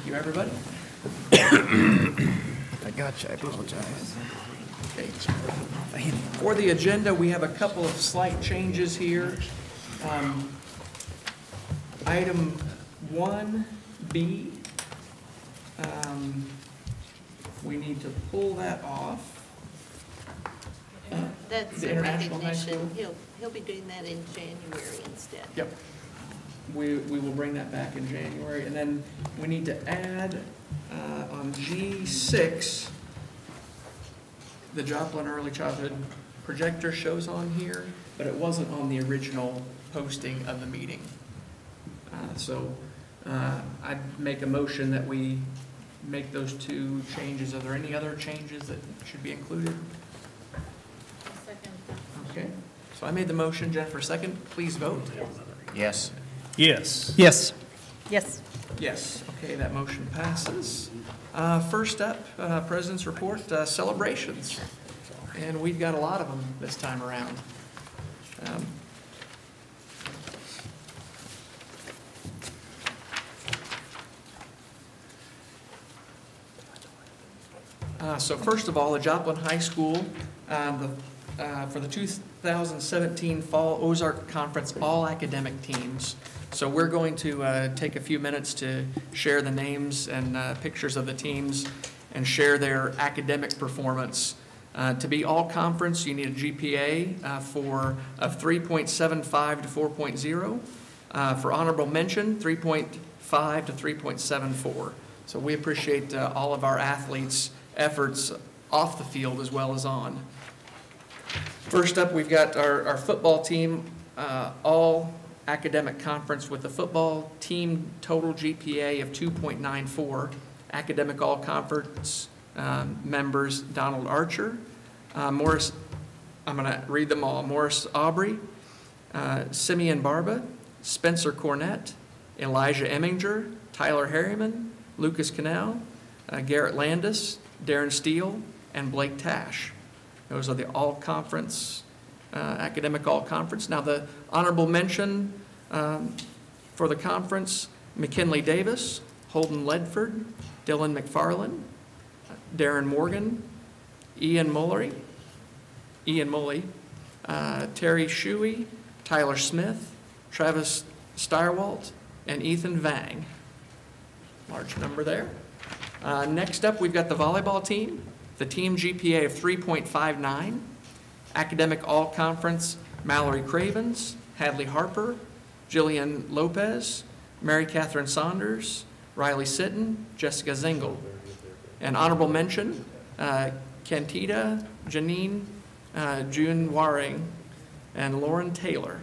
you, everybody. I gotcha, I apologize. Okay. For the agenda, we have a couple of slight changes here. Item 1B, we need to pull that off. That's The a International High recognition. School? He'll be doing that in January instead. Yep. We will bring that back in January. And then we need to add on G6, the Joplin Early Childhood projector shows on here, but it wasn't on the original posting of the meeting. So I'd make a motion that we make those two changes. Are there any other changes that should be included? Second. Okay. So I made the motion. Jennifer, second. Please vote. Yes. Yes. Yes. Yes. Yes. Okay, that motion passes. First up, President's Report, celebrations. And we've got a lot of them this time around. So first of all, the Joplin High School, for the 2017 Fall Ozark Conference All Academic Teams. So we're going to take a few minutes to share the names and pictures of the teams and share their academic performance. To be all conference, you need a GPA of 3.75 to 4.0. For honorable mention, 3.5 to 3.74. So we appreciate all of our athletes' efforts off the field as well as on. First up, we've got our football team, all academic conference with the football team total GPA of 2.94. Academic all conference members, Donald Archer, Morris, I'm going to read them all, Morris Aubrey, Simeon Barba, Spencer Cornett, Elijah Eminger, Tyler Harriman, Lucas Cannell, Garrett Landis, Darren Steele, and Blake Tash. Those are the all-conference, academic all-conference. Now the honorable mention for the conference, McKinley Davis, Holden Ledford, Dylan McFarland, Darren Morgan, Ian Mullery, Terry Shuey, Tyler Smith, Travis Steyerwalt, and Ethan Vang. Large number there. Next up, we've got the volleyball team, the team GPA of 3.59. Academic all-conference, Mallory Cravens, Hadley Harper, Jillian Lopez, Mary Catherine Saunders, Riley Sitton, Jessica Zingle. And honorable mention, Kentita, Janine, June Waring, and Lauren Taylor.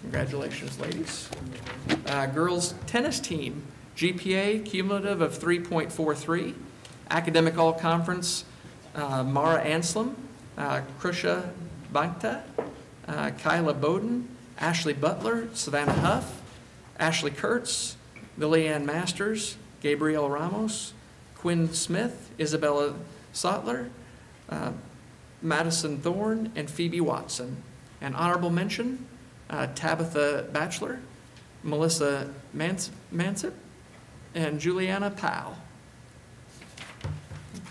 Congratulations, ladies. Girls tennis team, GPA cumulative of 3.43. Academic all-conference, Mara Anslem, Krusha Bankta, Kyla Bowden, Ashley Butler, Savannah Huff, Ashley Kurtz, Lillianne Masters, Gabrielle Ramos, Quinn Smith, Isabella Sotler, Madison Thorne, and Phoebe Watson. And honorable mention, Tabitha Batchelor, Melissa Mansip, and Juliana Powell.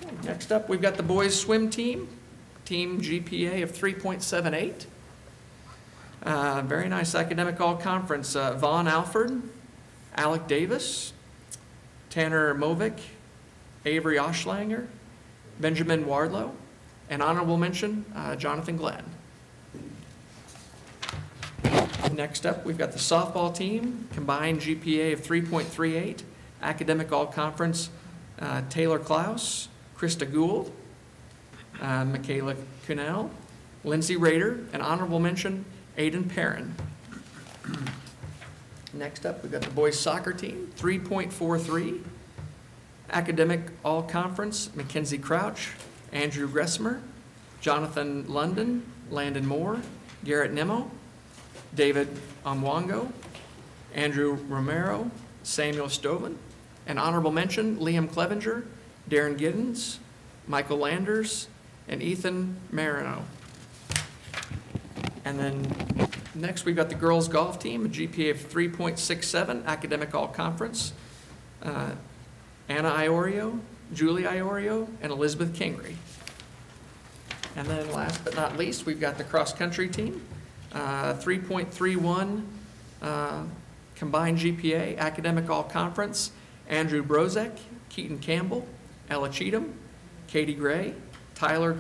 Okay, next up, we've got the boys swim team, team GPA of 3.78. Very nice academic all-conference, Vaughn Alford, Alec Davis, Tanner Movick, Avery Oschlanger, Benjamin Wardlow, and honorable mention, Jonathan Glenn. Next up, we've got the softball team, combined GPA of 3.38, academic all-conference, Taylor Klaus, Krista Gould, Michaela Kunnell, Lindsay Rader, and honorable mention, Aiden Perrin. Next up, we've got the boys soccer team, 3.43, academic all-conference, Mackenzie Crouch, Andrew Gressmer, Jonathan London, Landon Moore, Garrett Nemo, David Omwango, Andrew Romero, Samuel Stoven, and honorable mention, Liam Clevenger, Darren Giddens, Michael Landers, and Ethan Marino. And then next we've got the girls golf team, a GPA of 3.67, academic all-conference. Joanna Iorio, Julie Iorio, and Elizabeth Kingery. And then last but not least, we've got the cross-country team. 3.31 combined GPA, academic all-conference, Andrew Brozek, Keaton Campbell, Ella Cheatham, Katie Gray, Tyler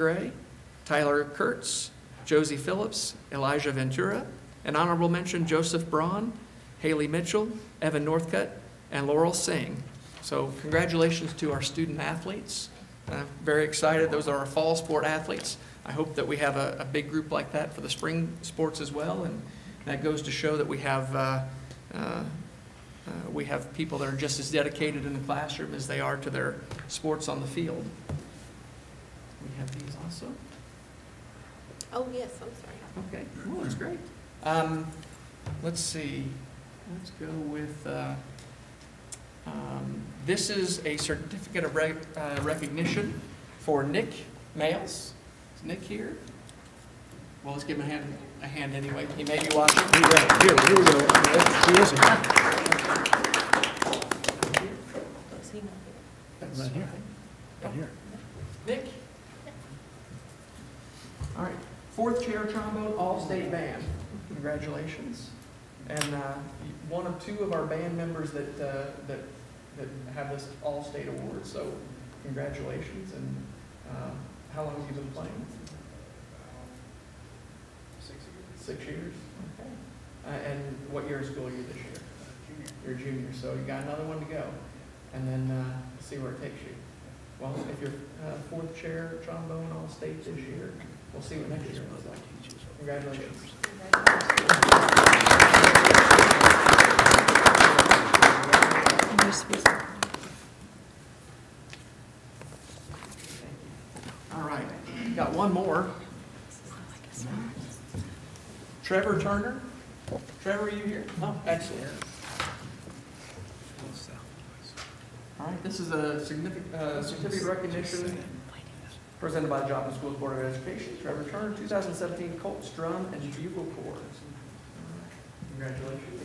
Kurtz, Josie Phillips, Elijah Ventura, an honorable mention, Joseph Braun, Haley Mitchell, Evan Northcutt, and Laurel Singh. So congratulations to our student athletes. Very excited. Those are our fall sport athletes. I hope that we have a big group like that for the spring sports as well, and that goes to show that we have people that are just as dedicated in the classroom as they are to their sports on the field. We have these also. Oh, yes, I'm sorry. Okay, well, that's great. Let's see. Let's go with, this is a certificate of recognition for Nick Males. Is Nick here? Well, let's give him a hand anyway. He may be watching. Here we go. He is here. Is he not here? That's Right here. fine. Right here. Nick? All right, fourth chair trombone, all-state band. Congratulations. And one of two of our band members that have this all-state award, so congratulations. And how long have you been playing? 6 years. 6 years? Okay. And what year of school are you this year? Junior. You're a junior, so you got another one to go. And then see where it takes you. Well, if you're fourth chair trombone all-state this year, we'll see what next year looks like. Congratulations. All right, got one more. Trevor Turner. Trevor, are you here? Oh, excellent. All right, this is a certificate of recognition presented by the Joplin Schools Board of Education. Trevor Turner, 2017 Colts Drum and Bugle Corps. Congratulations.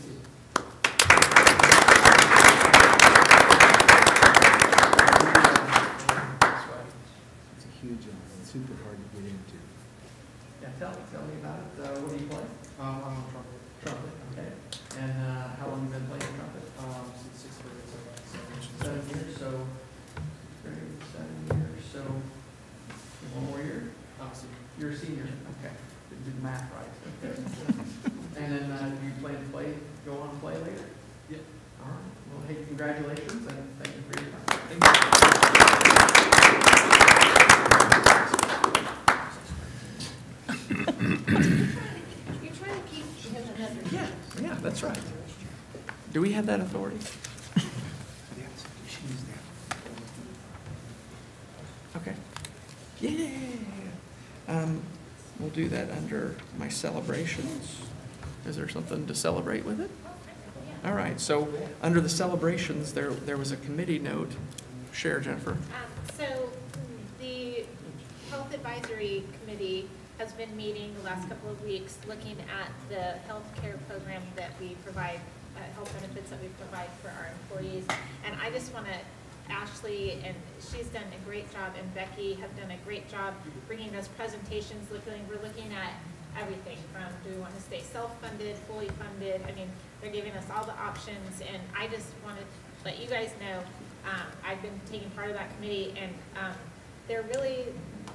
It's a huge, super hard to get into. Yeah, tell me about it. What do you play? I'm on trumpet. Trumpet, okay. And how long have you been playing trumpet? Since 6th grade, so 7 years, so, great, 7 years, so, one more year? You're a senior, okay. Didn't do the math right. Okay. And then, do you plan to go on and play later? Yeah. All right, well, hey, congratulations, and thank you for your time. Thank you. You're trying to keep him another. Yeah, that's right. Do we have that authority? Okay. Yeah. We'll do that under my celebrations. Is there something to celebrate with it? All right, so under the celebrations, there was a committee note. Share, Jennifer. So the Health Advisory Committee has been meeting the last couple of weeks, looking at the health care program that we provide, health benefits that we provide for our employees. And I just want to, Ashley, and she's done a great job, and Becky have done a great job bringing us presentations. We're looking at everything from, do we want to stay self-funded, fully funded? I mean, they're giving us all the options, and I just wanted to let you guys know, I've been taking part of that committee, and they're really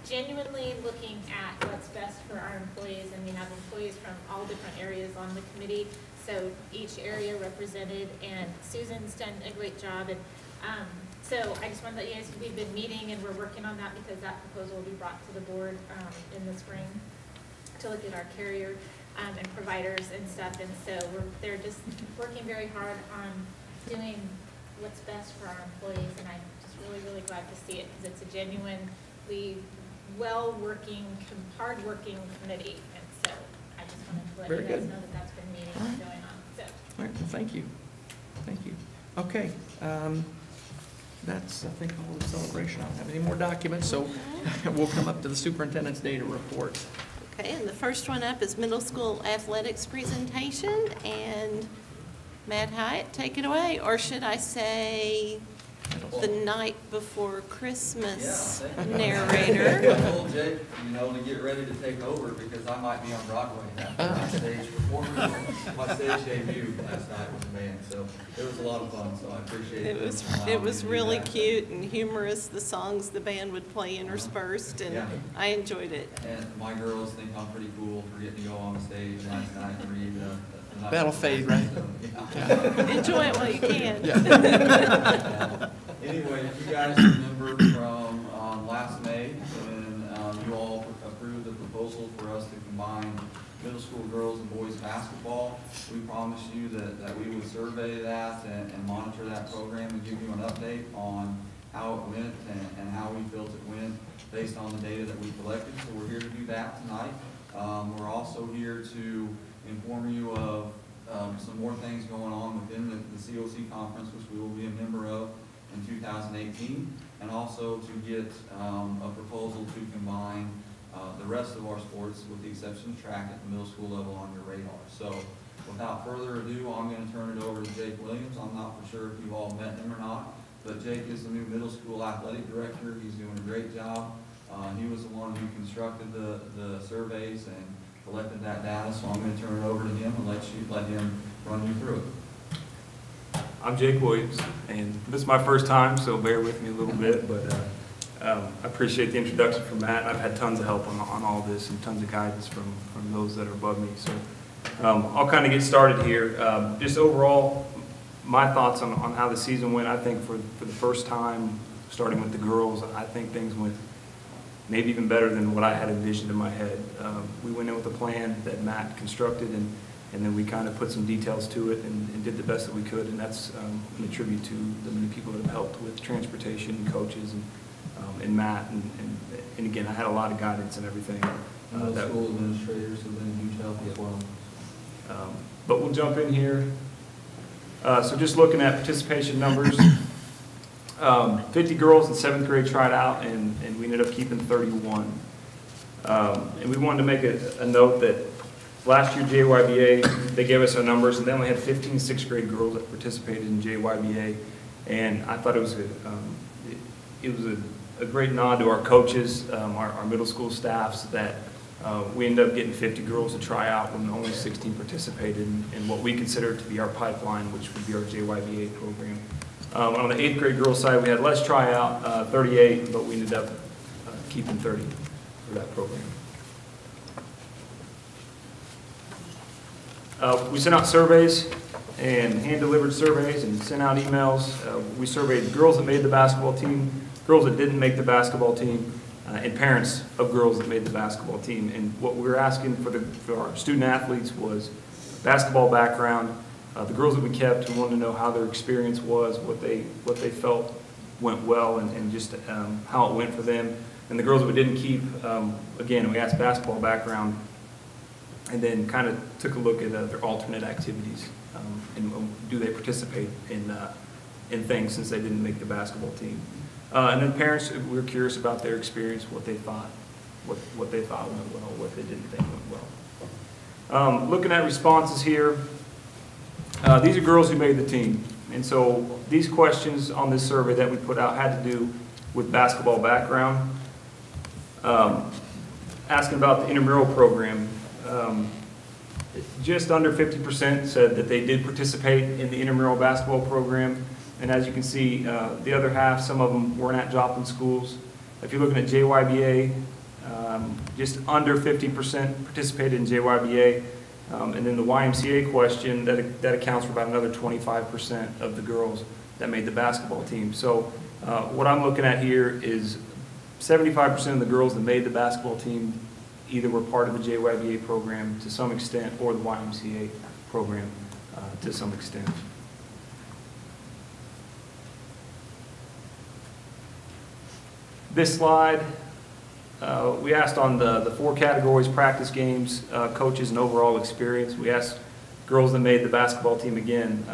genuinely looking at what's best for our employees, and we have employees from all different areas on the committee, so each area represented, and Susan's done a great job, and so I just wanted to let you guys, we've been meeting, and we're working on that because that proposal will be brought to the board in the spring to look at our carrier and providers and stuff, and so they're just working very hard on doing what's best for our employees, and I'm just really glad to see it because it's a genuinely well-working, hard-working committee, and so I just wanted to let Very you guys good. know that that's been meeting and going on. So. All right, well, thank you. Thank you. Okay, that's, I think, all the celebration. I don't have any more documents, so we'll come up to the superintendent's data report. Okay, and the first one up is middle school athletics presentation, and Matt Hyatt, take it away, or should I say the night before Christmas Yeah, narrator. I told Jake, to get ready to take over because I might be on Broadway after my stage performance, my stage debut last night with the band. So it was a lot of fun, so I appreciate it. It was really cute and humorous, the songs the band would play interspersed, and Yeah. I enjoyed it. And my girls think I'm pretty cool for getting to go on the stage last night and read the That'll fade, right? So, Enjoy it while you can. Anyway, if you guys remember from last May, when you all approved the proposal for us to combine middle school girls and boys basketball, we promised you that we would survey that and monitor that program and give you an update on how it went and how we felt it went based on the data that we collected. So we're here to do that tonight. We're also here to inform you of some more things going on within the COC conference, which we will be a member of in 2018, and also to get a proposal to combine the rest of our sports, with the exception of track, at the middle school level on your radar. So without further ado, I'm going to turn it over to Jake Williams. I'm not for sure if you've all met him or not, but Jake is the new middle school athletic director. He's doing a great job. He was the one who constructed the surveys and collected that data, so I'm going to turn it over to him and let him run you through it. I'm Jake Williams, and this is my first time, so bear with me a little bit, but I appreciate the introduction from Matt. I've had tons of help on all this and tons of guidance from those that are above me. So I'll kind of get started here. Just overall, my thoughts on how the season went. I think for the first time, starting with the girls, I think things went maybe even better than what I had envisioned in my head. We went in with a plan that Matt constructed, and then we kind of put some details to it and did the best that we could, and that's an tribute to the many people that have helped with transportation and coaches and Matt, and again, I had a lot of guidance and everything. Middle school administrators have been a huge help as well. But we'll jump in here. So just looking at participation numbers, 50 girls in 7th grade tried out, and we ended up keeping 31. And we wanted to make a note that last year JYBA, they gave us our numbers, and they only had 15 6th grade girls that participated in JYBA. And I thought it was a great nod to our coaches, our middle school staffs, that we ended up getting 50 girls to try out when only 16 participated in what we consider to be our pipeline, which would be our JYBA program. On the 8th grade girls side, we had less tryout, 38, but we ended up keeping 30 for that program. We sent out surveys and hand-delivered surveys and sent out emails. We surveyed girls that made the basketball team, girls that didn't make the basketball team, and parents of girls that made the basketball team. And what we were asking for our student athletes was basketball background. The girls that we kept, we wanted to know how their experience was, what they felt went well, and just how it went for them. And the girls that we didn't keep, again, we asked basketball background, and then kind of took a look at their alternate activities, and do they participate in things since they didn't make the basketball team. And then parents, we were curious about their experience, what they thought went well, what they didn't think went well. Looking at responses here, these are girls who made the team. And so these questions on this survey that we put out had to do with basketball background. Asking about the intramural program, just under 50% said that they did participate in the intramural basketball program. And as you can see, the other half, some of them weren't at Joplin schools. If you're looking at JYBA, just under 50% participated in JYBA. And then the YMCA question, that accounts for about another 25% of the girls that made the basketball team. So what I'm looking at here is 75% of the girls that made the basketball team either were part of the JYBA program to some extent or the YMCA program to some extent. This slide, we asked on the 4 categories: practice games, coaches, and overall experience. We asked girls that made the basketball team again,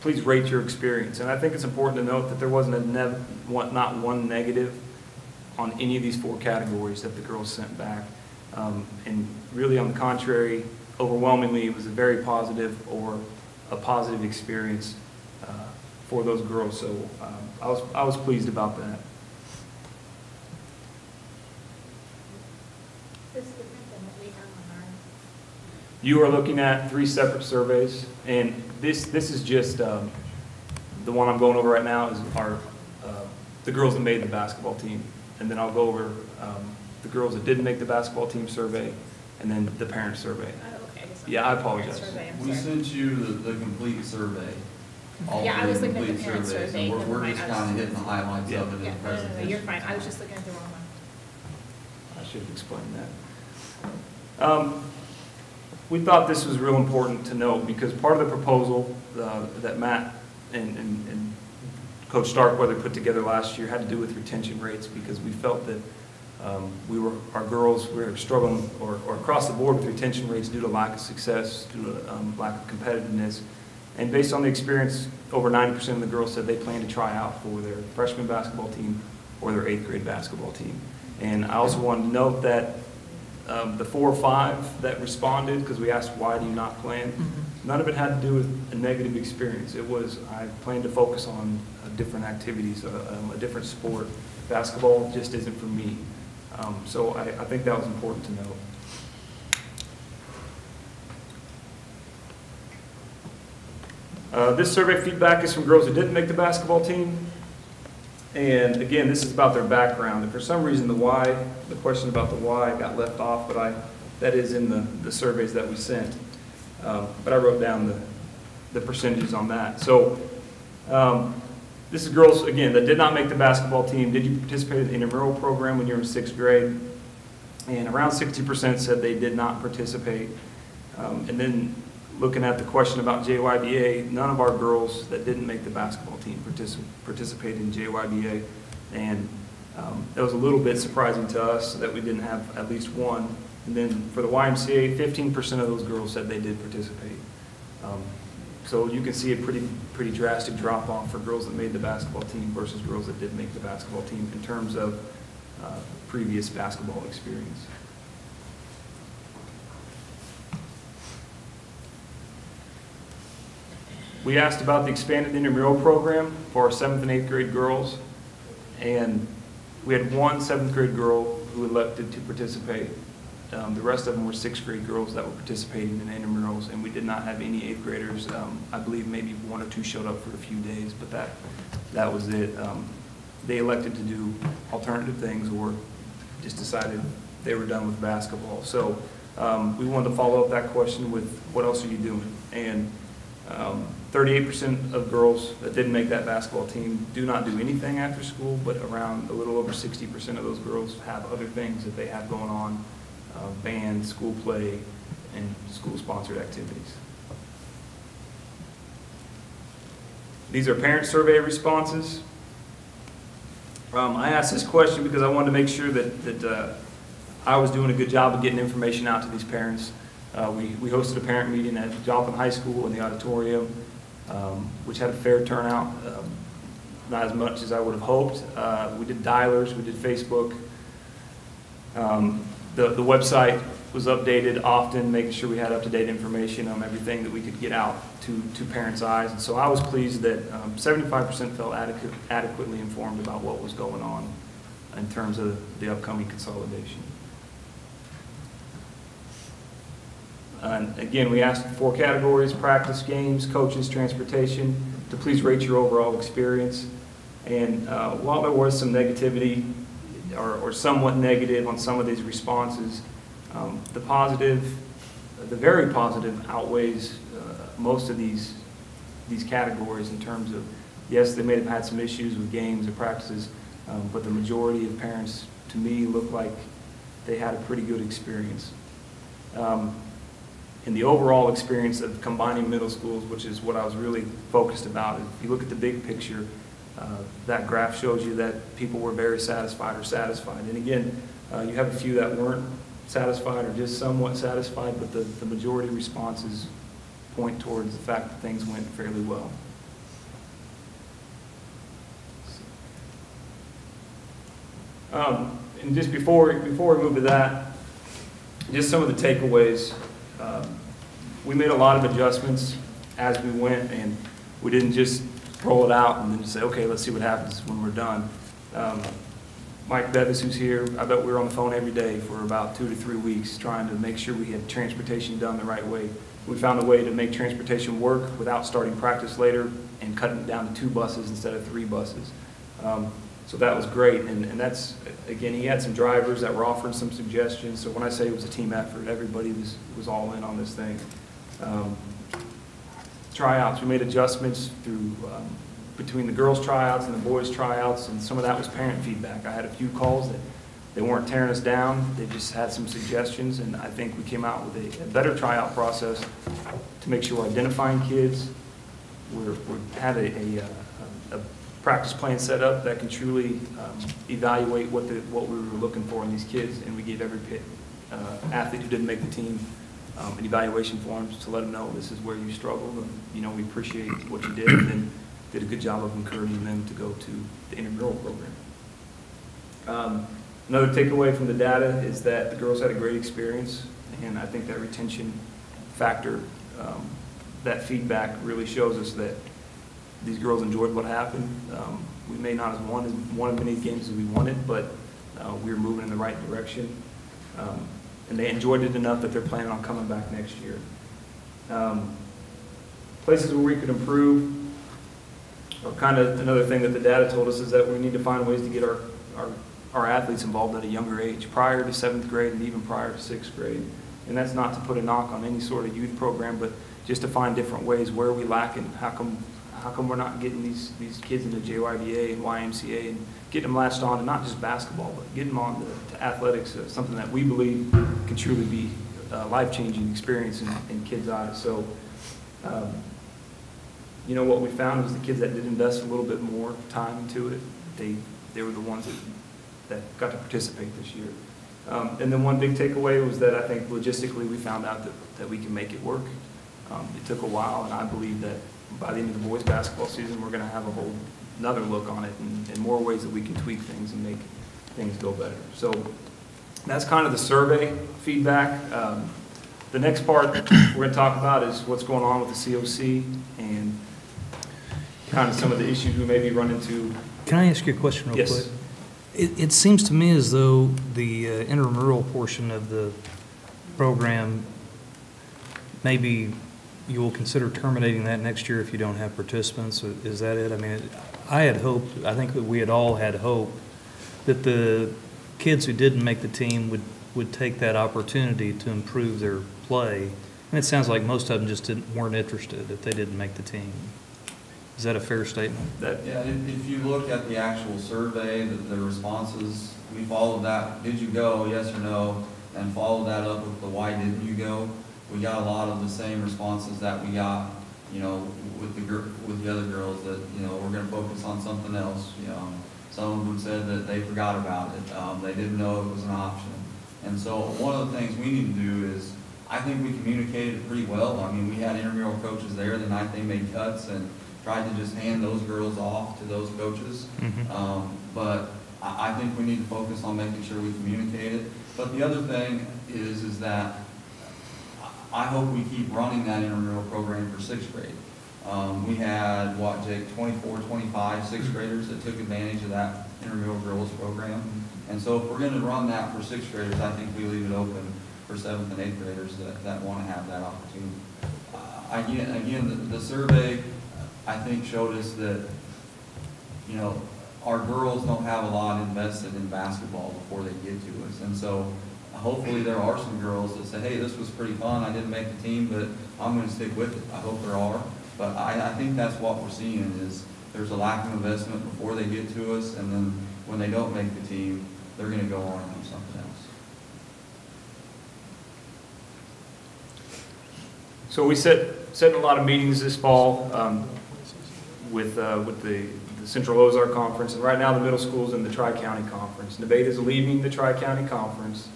please rate your experience. And I think it's important to note that there wasn't not one negative on any of these 4 categories that the girls sent back. And really, on the contrary, overwhelmingly, it was a very positive or a positive experience for those girls. So I was pleased about that. This is different than what we have on our. You are looking at 3 separate surveys, and this is just the one I'm going over right now is the girls that made the basketball team, and then I'll go over the girls that didn't make the basketball team survey, and then the parent survey. Oh, okay. I guess I'm Yeah, I looking at the parent apologize. survey, I'm We sorry. sent you the complete survey. all Yeah, I three was looking at the complete parent surveys, survey, and never we're mind, just I was- kind of hitting the highlights Yeah. of it in Yeah, the no, presentation. you're fine. I was just looking at the wrong one. I should have explained that. We thought this was real important to note because part of the proposal that Matt and Coach Starkweather put together last year had to do with retention rates because we felt that our girls were struggling or across the board with retention rates due to lack of success, due to lack of competitiveness. And based on the experience, over 90% of the girls said they plan to try out for their freshman basketball team or their 8th grade basketball team. And I also wanted to note that the 4 or 5 that responded, because we asked, why do you not plan? None of it had to do with a negative experience. It was, I plan to focus on different activities, a different sport. Basketball just isn't for me. So I think that was important to note. This survey feedback is from girls who didn't make the basketball team. And again, this is about their background. And for some reason, the question about the why got left off, but that is in the surveys that we sent. But I wrote down the percentages on that. So this is girls, again, that did not make the basketball team. Did you participate in the intramural program when you were in 6th grade? And around 60% said they did not participate. And then looking at the question about JYBA, none of our girls that didn't make the basketball team participated in JYBA. And that was a little bit surprising to us that we didn't have at least one. And then for the YMCA, 15% of those girls said they did participate. So you can see a pretty drastic drop off for girls that made the basketball team versus girls that didn't make the basketball team in terms of previous basketball experience. We asked about the expanded intramural program for our 7th and 8th grade girls, and we had one 7th grade girl who elected to participate. The rest of them were 6th grade girls that were participating in intramurals, and we did not have any 8th graders. I believe maybe 1 or 2 showed up for a few days, but that was it. They elected to do alternative things or just decided they were done with basketball. So we wanted to follow up that question with, what else are you doing? And 38% of girls that didn't make that basketball team do not do anything after school, but around a little over 60% of those girls have other things that they have going on, band, school play, and school-sponsored activities. These are parent survey responses. I asked this question because I wanted to make sure that I was doing a good job of getting information out to these parents. We hosted a parent meeting at Joplin High School in the auditorium, which had a fair turnout, not as much as I would have hoped. We did dialers, we did Facebook. The website was updated often, making sure we had up-to-date information on everything that we could get out to parents' eyes. And so I was pleased that 75% felt adequately informed about what was going on in terms of the upcoming consolidation. And again, we asked 4 categories: practice, games, coaches, transportation, to please rate your overall experience. And while there was some negativity or somewhat negative on some of these responses, the very positive outweighs most of these categories in terms of, yes, they may have had some issues with games or practices, but the majority of parents, to me, look like they had a pretty good experience. In the overall experience of combining middle schools, which is what I was really focused about, if you look at the big picture, that graph shows you that people were very satisfied or satisfied. And again, you have a few that weren't satisfied or just somewhat satisfied, but the majority responses point towards the fact that things went fairly well. And just before we move to that, just some of the takeaways. We made a lot of adjustments as we went, and we didn't just roll it out and then just say, okay, let's see what happens when we're done. Mike Bevis, who's here, I bet we were on the phone every day for about 2 to 3 weeks trying to make sure we had transportation done the right way. We found a way to make transportation work without starting practice later and cutting it down to 2 buses instead of 3 buses. So that was great, and that's, again, he had some drivers that were offering some suggestions, so when I say it was a team effort, everybody was all in on this thing. Tryouts, we made adjustments through between the girls' tryouts and the boys' tryouts, and some of that was parent feedback. I had a few calls that they weren't tearing us down, they just had some suggestions, and I think we came out with a better tryout process to make sure we're identifying kids. We had a practice plan set up that can truly evaluate what we were looking for in these kids, and we gave every athlete who didn't make the team an evaluation forms to let them know this is where you struggled, and we appreciate what you did, and then did a good job of encouraging them to go to the intramural program. Another takeaway from the data is that the girls had a great experience, and I think that retention factor, that feedback really shows us that these girls enjoyed what happened. We may not have won as many games as we wanted, but we were moving in the right direction. And they enjoyed it enough that they're planning on coming back next year. Places where we could improve, or kind of another thing that the data told us is that we need to find ways to get our athletes involved at a younger age, prior to 7th grade and even prior to 6th grade. And that's not to put a knock on any sort of youth program, but just to find different ways where we lack and how come we're not getting these kids into JYDA and YMCA and getting them latched on to not just basketball, but getting them on to athletics, something that we believe can truly be a life-changing experience in kids' eyes. So, what we found was the kids that did invest a little bit more time into it, they were the ones that got to participate this year. And then one big takeaway was that I think logistically we found out that we can make it work. It took a while, and I believe that by the end of the boys' basketball season, we're going to have a whole another look on it and more ways that we can tweak things and make things go better. So that's kind of the survey feedback. The next part we're going to talk about is what's going on with the COC and kind of some of the issues we maybe run into. Can I ask you a question real Yes. quick? It seems to me as though the intramural portion of the program, maybe you will consider terminating that next year if you don't have participants. Is that it? I mean, I had hoped, I think that we had all had hope that the kids who didn't make the team would take that opportunity to improve their play. And it sounds like most of them just weren't interested if they didn't make the team. Is that a fair statement? Yeah, if you look at the actual survey, the responses, we followed that, did you go, yes or no, and followed that up with the why didn't you go. We got a lot of the same responses that we got, with the other girls that, we're going to focus on something else. Some of them said that they forgot about it. They didn't know it was an option. And so one of the things we need to do is, I think we communicated it pretty well. I mean, we had intramural coaches there the night they made cuts and tried to just hand those girls off to those coaches. Mm-hmm. But I think we need to focus on making sure we communicate it. But the other thing is that I hope we keep running that intramural program for 6th grade. We had, Jake, 24, 25 6th graders that took advantage of that intramural girls program. And so if we're going to run that for 6th graders, I think we leave it open for 7th and 8th graders that want to have that opportunity. Again, the survey, I think, showed us that, our girls don't have a lot invested in basketball before they get to us. And so hopefully there are some girls that say, hey, this was pretty fun, I didn't make the team, but I'm going to stick with it. I hope there are. But I think that's what we're seeing is there's a lack of investment before they get to us, and then when they don't make the team, they're going to go on and do something else. So we set in a lot of meetings this fall with the Central Ozark Conference, and right now the middle school's in the Tri-County Conference. Debate is leaving the Tri-County Conference,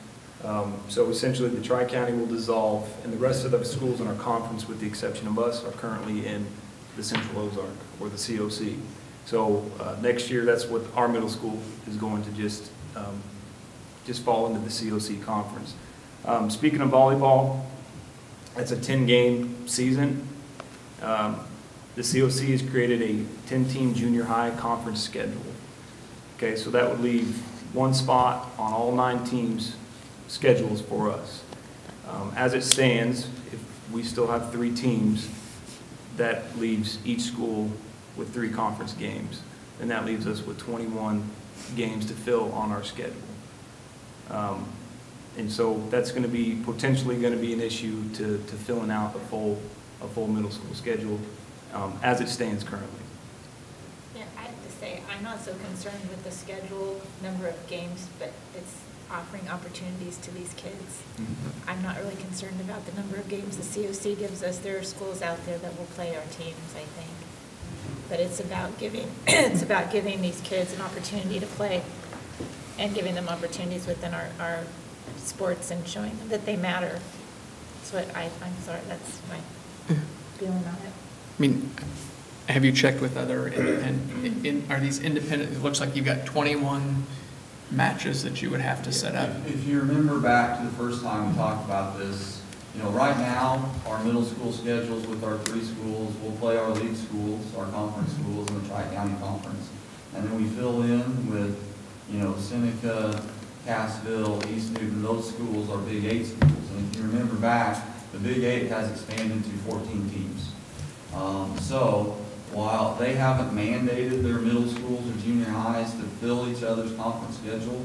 so essentially the Tri-County will dissolve, and the rest of the schools in our conference, with the exception of us, are currently in the Central Ozark, or the COC. So next year, that's what our middle school is going to just fall into the COC conference. Speaking of volleyball, it's a 10-game season. the COC has created a 10-team junior high conference schedule. Okay, so that would leave one spot on all 9 teams' schedules for us. As it stands, if we still have 3 teams, that leaves each school with 3 conference games, and that leaves us with 21 games to fill on our schedule. And so that's going to be potentially going to be an issue to filling out a full middle school schedule as it stands currently. Yeah, I have to say, I'm not so concerned with the schedule, number of games, but it's offering opportunities to these kids. I'm not really concerned about the number of games the COC gives us. There are schools out there that will play our teams, I think. But it's about giving, it's about giving these kids an opportunity to play and giving them opportunities within our sports and showing them that they matter. That's what I'm sorry, that's my feeling on it. I mean, have you checked with other independent, are these independent, it looks like you've got 21 matches that you would have to set up. If you remember back to the first time we talked about this, you know, right now, our middle school schedules with our 3 schools, we'll play our league schools, our conference schools, and the Tri-County Conference. And then we fill in with, you know, Seneca, Cassville, East Newton, those schools are Big 8 schools. And if you remember back, the Big 8 has expanded to 14 teams. So while they haven't mandated their middle schools or junior highs to fill each other's conference schedule,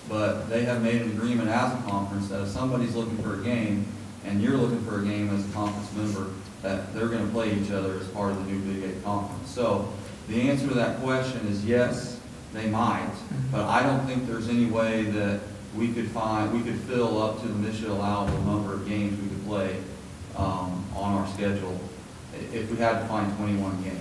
but they have made an agreement as a conference that if somebody's looking for a game and you're looking for a game as a conference member, that they're going to play each other as part of the new Big 8 conference. So the answer to that question is yes, they might, but I don't think there's any way that we could fill up to the mission allowable number of games we could play on our schedule if we had to find 21 games.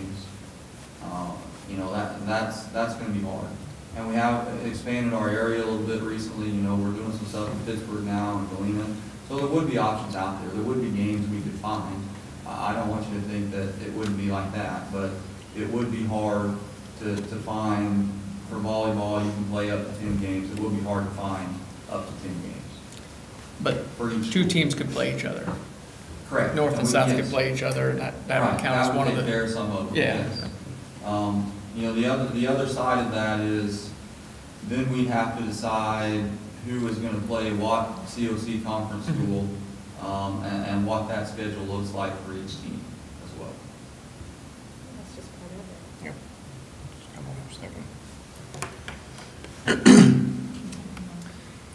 You know, that's going to be hard. And we have expanded our area a little bit recently. You know, we're doing some stuff in Pittsburgh now and Galena. So there would be options out there. There would be games we could find. I don't want you to think that it wouldn't be like that, but it would be hard to find. For volleyball, you can play up to 10 games. It would be hard to find up to 10 games. But for each 2 school. teams could play each other. Correct. North and south could play each other, and that would count as one of the. That would take care of some of them, Yeah. yes. You know, the other side of that is then we have to decide who is going to play what COC conference school and what that schedule looks like for each team as well. That's just part of it. Yep. Come on a second.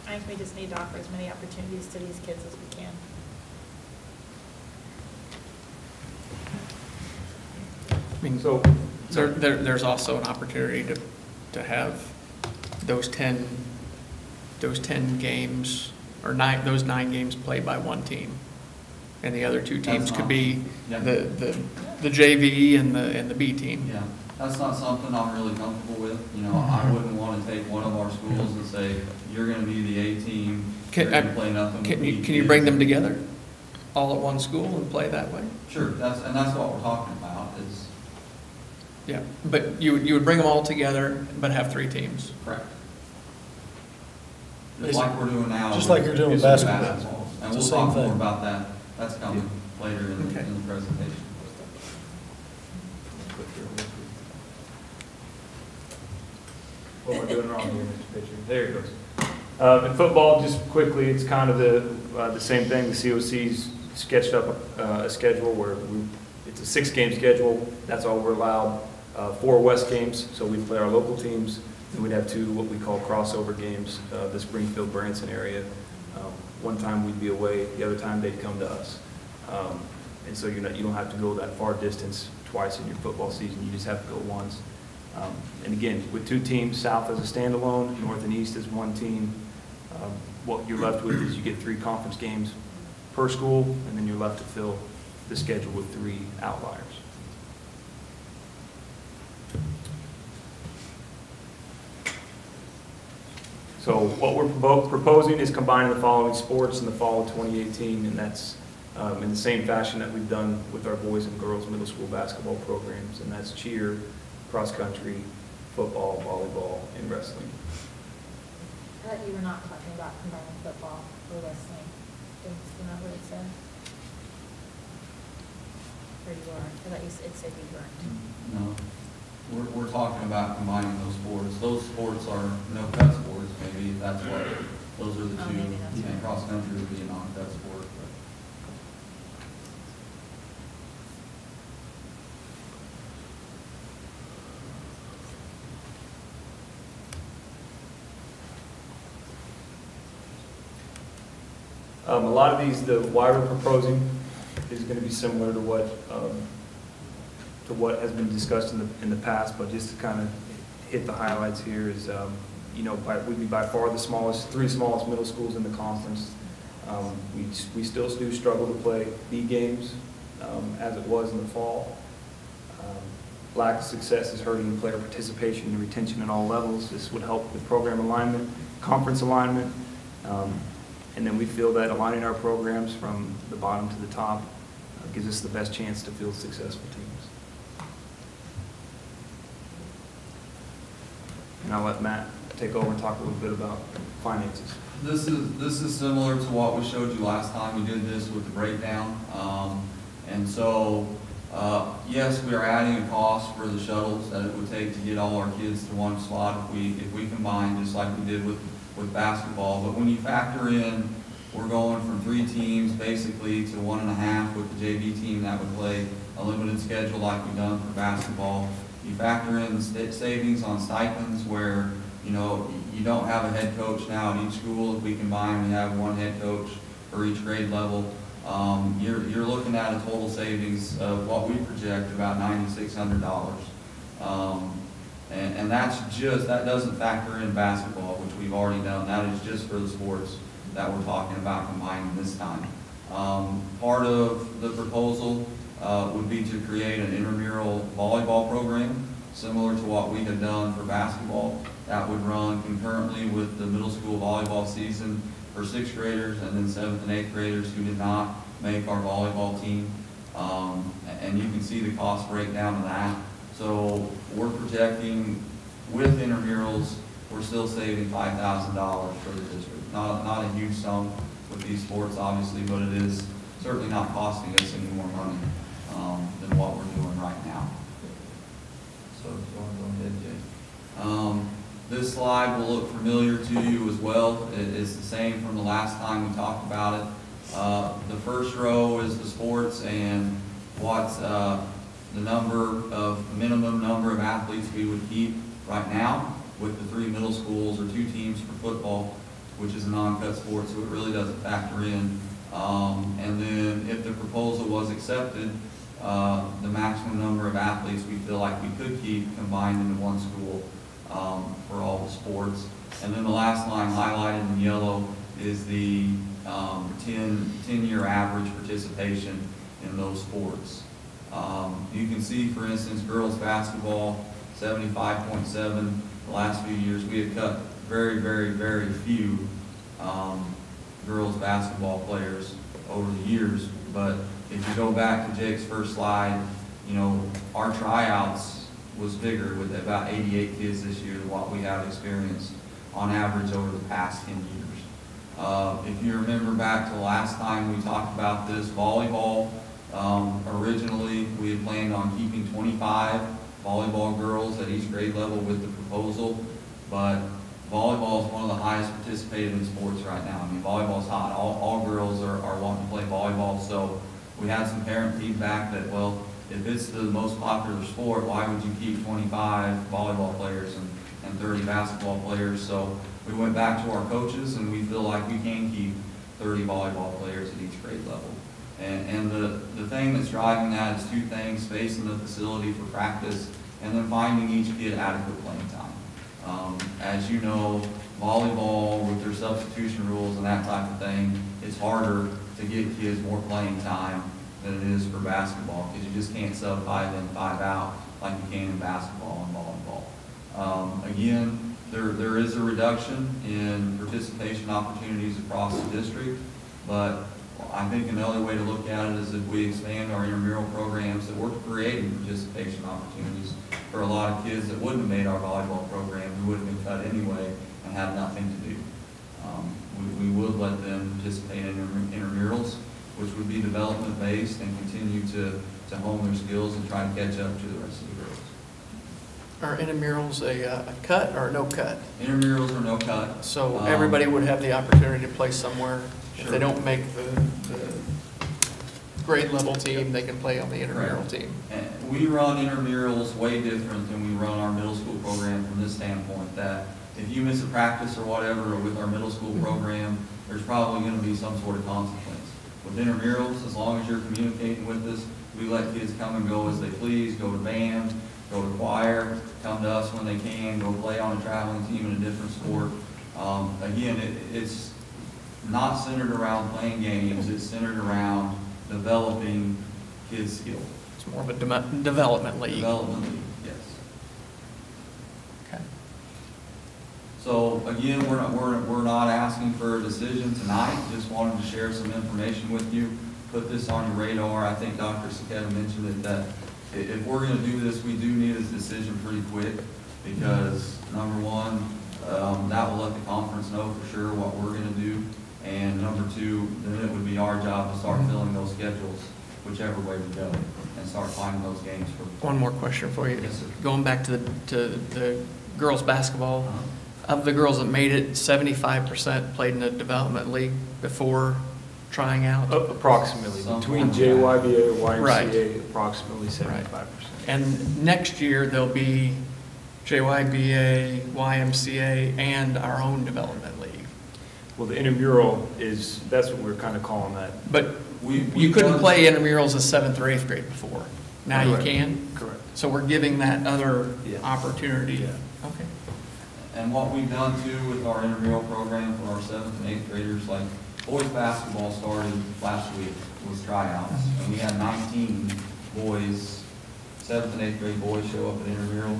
I think we just need to offer as many opportunities to these kids as we can. I mean, So, there's also an opportunity to have those 10 games, or those 9 games played by one team. And the other 2 teams could be Yeah. the JV and the B team. Yeah, that's not something I'm really comfortable with. You know, I wouldn't want to take one of our schools and say, you're going to be the A team, you're going to play nothing with B Can you bring them together, all at one school, and play that way? Sure, that's what we're talking about is. Yeah, but you would bring them all together, but have 3 teams. Correct. Just like we're doing now. Just like you're doing with basketball. And It's we'll the talk same more thing. about that. That's coming later in Okay. the presentation. what am I doing wrong here, Mr. Pitcher? There it goes. In football, just quickly, it's kind of the same thing. The COC's sketched up a schedule where it's a 6-game schedule. That's all we're allowed. 4 West games, so we play our local teams. And we'd have 2 what we call crossover games, the Springfield-Branson area. One time we'd be away, the other time they'd come to us. And so you don't have to go that far distance twice in your football season. You just have to go once. And again, with 2 teams, South as a standalone, North and East as one team, what you're left with is you get 3 conference games per school, and then you're left to fill the schedule with 3 outliers. So what we're proposing is combining the following sports in the fall of 2018, and that's in the same fashion that we've done with our boys and girls middle school basketball programs, and that's cheer, cross-country, football, volleyball, and wrestling. I thought you were not talking about combining football or wrestling. Isn't that what it said? or you are? I thought it said you weren't. No, we're talking about combining those sports. Those sports are no-cut sports, maybe that's what, those are the Oh, two. maybe that's And right. cross-country would be a non-cut sport, but. A lot of these, why we're proposing is going to be similar to what has been discussed in the past, but just to kind of hit the highlights here is, you know, we'd be by far the three smallest middle schools in the conference. We still do struggle to play B games as it was in the fall. Lack of success is hurting player participation and retention at all levels. This would help with program alignment, conference alignment, and then we feel that aligning our programs from the bottom to the top gives us the best chance to field successful teams. And I'll let Matt take over and talk a little bit about finances. This is similar to what we showed you last time. We did this with the breakdown. And so, yes, we are adding a cost for the shuttles that it would take to get all our kids to one spot if we combine, just like we did with basketball. But when you factor in, we're going from 3 teams basically to 1.5 with the JV team that would play a limited schedule like we've done for basketball. You factor in savings on stipends where, you know, you don't have a head coach now at each school. If we combine, we have 1 head coach for each grade level. You're looking at a total savings of what we project about $9,600. And that doesn't factor in basketball, which we've already done. That is just for the sports that we're talking about combining this time. Part of the proposal would be to create an intramural volleyball program, similar to what we had done for basketball. That would run concurrently with the middle school volleyball season for 6th graders and then 7th and 8th graders who did not make our volleyball team. And you can see the cost breakdown of that. So we're projecting with intramurals, we're still saving $5,000 for the district. Not a huge sum with these sports, obviously, but it is certainly not costing us any more money than what we're doing right now. So if you want to go ahead, Jay. This slide will look familiar to you as well. It's the same from the last time we talked about it. The first row is the sports and what's the minimum number of athletes we would keep right now with the 3 middle schools or 2 teams for football, which is a non-cut sport, so it really doesn't factor in. And then if the proposal was accepted, the maximum number of athletes we feel like we could keep combined into 1 school for all the sports. And then the last line highlighted in yellow is the 10-year average participation in those sports. You can see, for instance, girls basketball, 75.7. The last few years, we have cut very, very, very few girls basketball players over the years. But if you go back to Jake's first slide, you know, our tryouts was bigger with about 88 kids this year than what we have experienced on average over the past 10 years. If you remember back to the last time we talked about this, volleyball, originally we had planned on keeping 25 volleyball girls at each grade level with the proposal, but volleyball is one of the highest participated in sports right now. I mean, volleyball is hot. All girls are wanting to play volleyball, so we had some parent feedback that, well, if it's the most popular sport, why would you keep 25 volleyball players and 30 basketball players? So we went back to our coaches, and we feel like we can keep 30 volleyball players at each grade level. And the thing that's driving that is 2 things: space in the facility for practice, and then finding each kid adequate playing time. As you know, volleyball with their substitution rules and that type of thing, it's harder to get kids more playing time than it is for basketball, because you just can't sub 5 in, 5 out like you can in basketball and volleyball. Again, there is a reduction in participation opportunities across the district, but I think another way to look at it is if we expand our intramural programs, that we're creating participation opportunities for a lot of kids that wouldn't have made our volleyball program, who would have been cut anyway and had nothing to do. We would let them participate in intramurals, which would be development-based and continue to to hone their skills and try to catch up to the rest of the girls. Are intramurals a cut or no cut? Intramurals are no cut. So everybody would have the opportunity to play somewhere. If Sure. they don't make the grade level team, they can play on the intramural Correct. team. And we run intramurals way different than we run our middle school program from this standpoint, that if you miss a practice or whatever with our middle school program, there's probably going to be some sort of consequence. With intramurals, as long as you're communicating with us, we let kids come and go as they please, go to band, go to choir, come to us when they can, go play on a traveling team in a different sport. Again, it's not centered around playing games, it's centered around developing kids' skills. It's more of a development league. Development league, yes. Okay. So again, we're not asking for a decision tonight, just wanted to share some information with you, put this on your radar. I think Dr. Saketa mentioned it, that if we're gonna do this, we do need a decision pretty quick, because number one, that will let the conference know for sure what we're gonna do, and number two, then it would be our job to start filling those schedules, whichever way we go, and start finding those games for. One more question for you. Yes, sir. Going back to the girls' basketball, of the girls that made it, 75% played in a development league before trying out. Approximately, Some between point. JYBA and Right. YMCA, approximately 75%. And next year, there'll be JYBA, YMCA, and our own development league. Well, the intramural is, that's what we're kind of calling that. But We've you couldn't done- play intramurals as 7th or 8th grade before. Now you Correct. can? Correct. So we're giving that other Yeah. opportunity. Yeah. Okay. And what we've done too with our intramural program for our 7th and 8th graders, like boys basketball started last week, was tryouts. And we had 19 boys, 7th and 8th grade boys show up at intramurals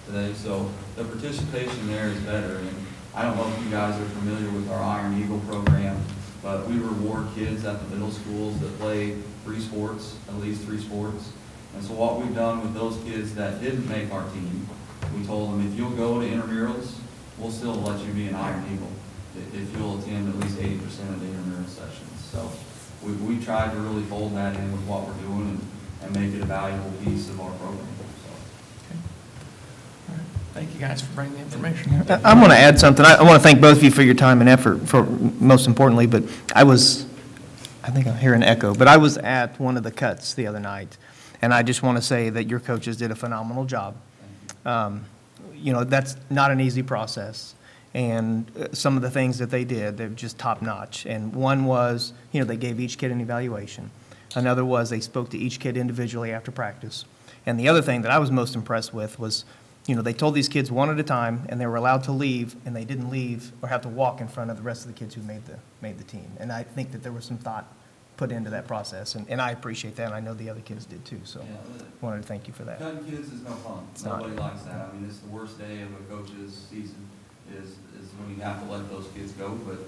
today. So the participation there is better. And I don't know if you guys are familiar with our Iron Eagle program, but we reward kids at the middle schools that play 3 sports, at least 3 sports. And so what we've done with those kids that didn't make our team, we told them, if you'll go to intramurals, we'll still let you be an Iron Eagle if you'll attend at least 80% of the intramural sessions. So we tried to really fold that in with what we're doing and make it a valuable piece of our program. Okay. All right. Thank you guys for bringing the information. I want to add something. I want to thank both of you for your time and effort, for most importantly, but I think I'm hearing an echo, but I was at one of the cuts the other night, and I just want to say that your coaches did a phenomenal job. You know, that's not an easy process, and some of the things that they did, they're just top-notch. And one was, you know, they gave each kid an evaluation. Another was they spoke to each kid individually after practice. And the other thing that I was most impressed with was, you know, they told these kids one at a time, and they were allowed to leave, and they didn't leave or have to walk in front of the rest of the kids who made the team. And I think that there was some thought put into that process, and I appreciate that, and I know the other kids did too, so Yeah, wanted to thank you for that. Cutting kids is no fun. It's not. Nobody likes that. I mean, it's the worst day of a coach's season is when you have to let those kids go. But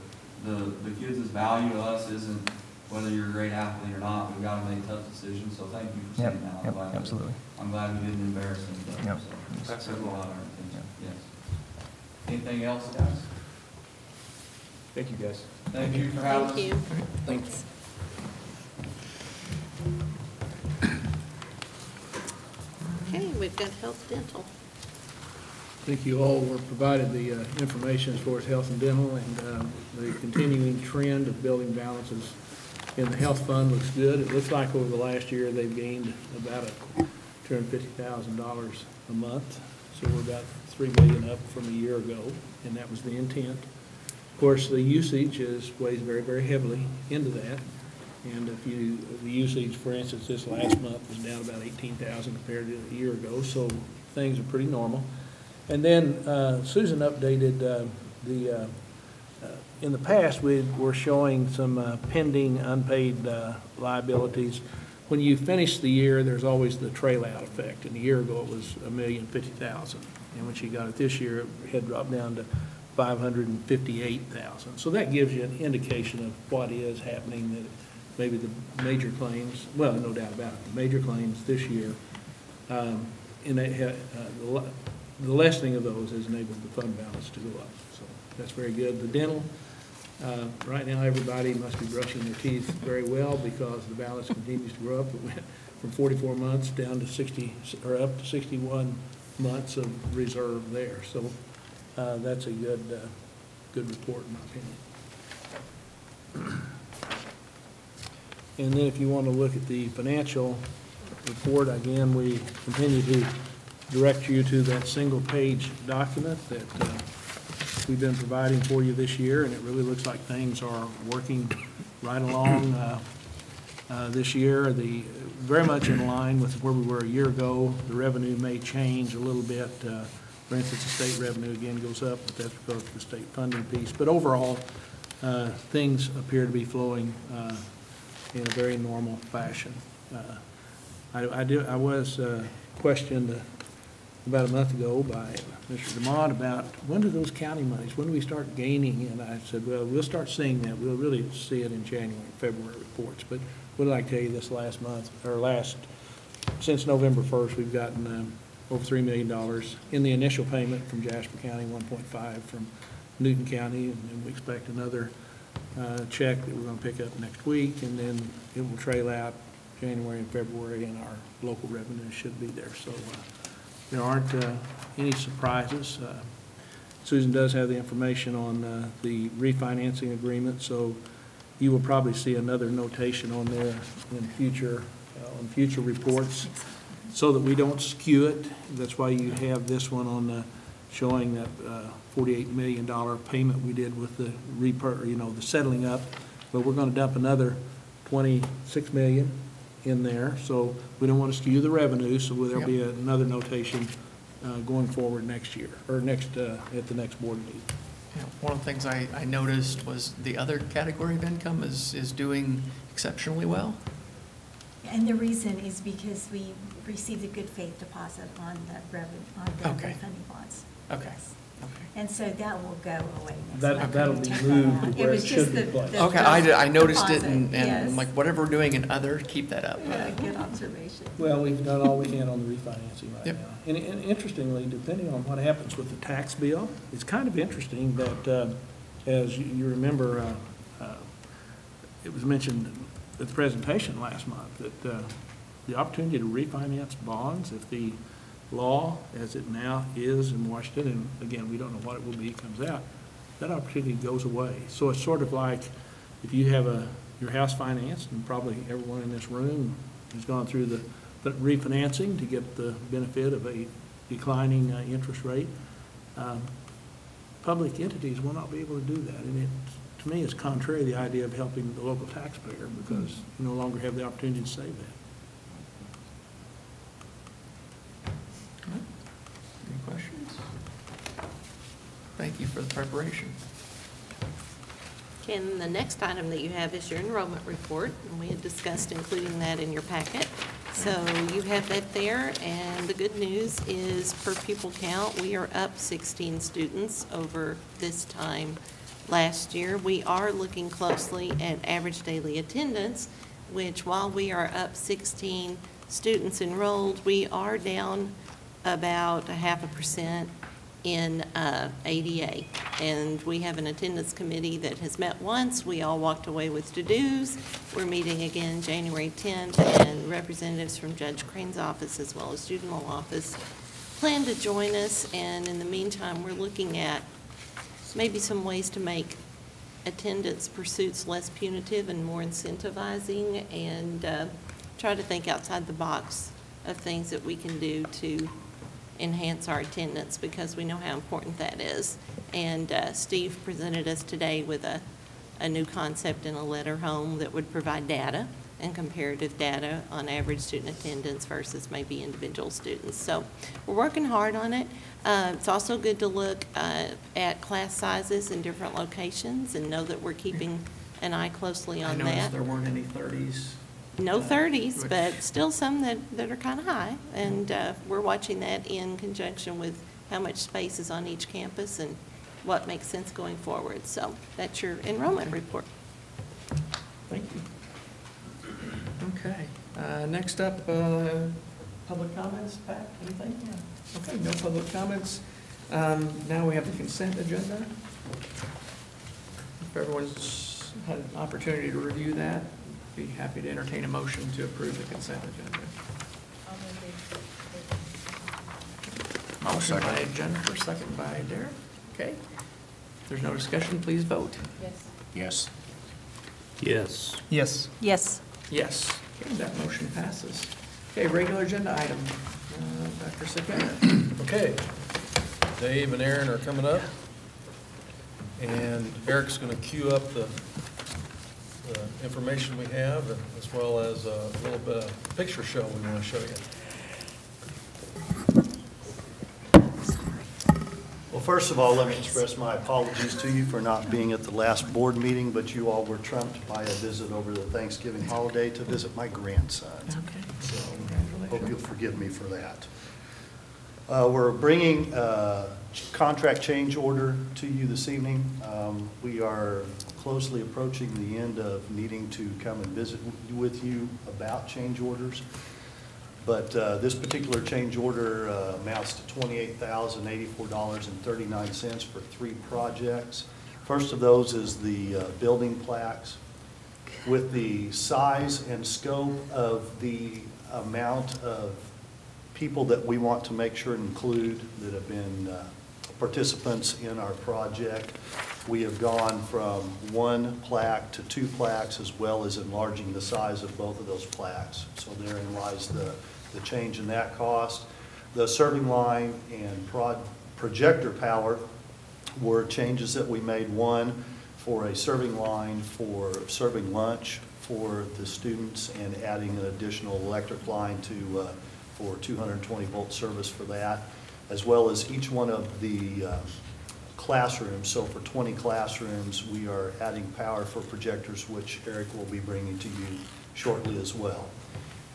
the kids' value to us isn't whether you're a great athlete or not. We've got to make tough decisions. So thank you for Yep, saying that. yep, absolutely. I'm glad we didn't embarrass them. Yep. So That's that's a a lot. lot of our attention. Yes. Anything else, guys? Thank you, guys. Thank you for having us. Thank you. Thanks. Okay, we've got health dental. I think you all were provided the information as far as health and dental, and the continuing trend of building balances in the health fund looks good. It looks like over the last year, they've gained about $250,000 a month. So we're about $3 million up from a year ago, and that was the intent. Of course, the usage weighs very, very heavily into that. And the usage, for instance, this last month was down about 18,000 compared to a year ago, so things are pretty normal. And then Susan updated in the past, we were showing some pending unpaid liabilities. When you finish the year, there's always the trail out effect. And a year ago, it was $1,050,000. And when she got it this year, it had dropped down to $558,000. So that gives you an indication of what is happening, that maybe the major claims, well, no doubt about it, the major claims this year, the lessening of those has enabled the fund balance to go up. So that's very good. The dental, right now, everybody must be brushing their teeth very well because the balance continues to grow up. But from 44 months down to 60, or up to 61 months of reserve there. So that's a good report, in my opinion. And then if you want to look at the financial report, again, we continue to direct you to that single-page document that we've been providing for you this year, and it really looks like things are working right along this year. Very much in line with where we were a year ago. The revenue may change a little bit. For instance, the state revenue again goes up, but that's because of the state funding piece. But overall, things appear to be flowing in a very normal fashion. I was questioned about a month ago by Mr. DeMont about when do those county monies, when do we start gaining? And I said, well, we'll start seeing that. We'll really see it in January and February reports. But what did I tell you this last month, or since November 1st, we've gotten over $3 million in the initial payment from Jasper County, 1.5 from Newton County, and we expect another check that we're going to pick up next week, and then it will trail out January and February, and our local revenue should be there. So there aren't any surprises. Susan does have the information on the refinancing agreement, so you will probably see another notation on there in future reports so that we don't skew it. That's why you have this one on showing that $48 million payment we did with the the settling up, but we're going to dump another $26 million in there, so we don't want to skew the revenue, so there'll be another notation going forward next year, or at the next board meeting. Yeah, one of the things I noticed was the other category of income is doing exceptionally well. And the reason is because we received a good faith deposit on the refunding bonds. Okay. Yes. Okay. And so that will go away next month. That'll be moved to where it should be placed. Okay, I noticed it, and yes. I'm like, whatever we're doing in other, keep that up. Yeah, good observation. Well, we've done all we can on the refinancing right Yep. now. And interestingly, depending on what happens with the tax bill, it's kind of interesting that, as you remember, it was mentioned at the presentation last month that the opportunity to refinance bonds, if the law as it now is in Washington, and again, we don't know what it will be, comes out, that opportunity goes away. So it's sort of like if you have your house financed, and probably everyone in this room has gone through the refinancing to get the benefit of a declining interest rate, public entities will not be able to do that. And it, to me, is contrary to the idea of helping the local taxpayer, because you no longer have the opportunity to save that. Any questions? Thank you for the preparation. And the next item that you have is your enrollment report, and we had discussed including that in your packet. So you have that there, and the good news is per pupil count, we are up 16 students over this time last year. We are looking closely at average daily attendance, which while we are up 16 students enrolled, we are down about 0.5% in ADA. And we have an attendance committee that has met once. We all walked away with to-dos. We're meeting again January 10th, and representatives from Judge Crane's office as well as juvenile office plan to join us. And in the meantime, we're looking at maybe some ways to make attendance pursuits less punitive and more incentivizing, and try to think outside the box of things that we can do to enhance our attendance, because we know how important that is. And Steve presented us today with a new concept in a letter home that would provide data and comparative data on average student attendance versus maybe individual students. So we're working hard on it. It's also good to look at class sizes in different locations and know that we're keeping an eye closely on that. I noticed there weren't any 30s. No 30s, which- but still some that are kind of high. And we're watching that in conjunction with how much space is on each campus and what makes sense going forward. So that's your enrollment report. Thank you. Okay, next up, public comments, Pat, anything? Yeah. Okay, no public comments. Now we have the consent agenda. If everyone's had an opportunity to review that, Be happy to entertain a motion to approve the consent agenda. Motion by Jennifer, second by Derek. Okay. If there's no discussion, please vote. Yes. Yes. Yes. Yes. Yes. Okay, that motion passes. Okay, regular agenda item. Dr. Sakara. Okay. Dave and Aaron are coming up. And Eric's going to queue up the information we have, as well as a little bit of picture show we want to show you. Well, first of all, let me express my apologies to you for not being at the last board meeting, but you all were trumped by a visit over the Thanksgiving holiday to visit my grandson. Okay. So, hope you'll forgive me for that. We're bringing a contract change order to you this evening. We are closely approaching the end of needing to come and visit with you about change orders. But this particular change order amounts to $28,084.39 for 3 projects. First of those is the building plaques. With the size and scope of the amount of people that we want to make sure and include that have been participants in our project, we have gone from 1 plaque to 2 plaques, as well as enlarging the size of both of those plaques. So therein lies the change in that cost. The serving line and projector power were changes that we made. One for a serving line for serving lunch for the students, and adding an additional electric line to for 220 volt service for that, as well as each one of the classrooms. So for 20 classrooms, we are adding power for projectors, which Eric will be bringing to you shortly as well.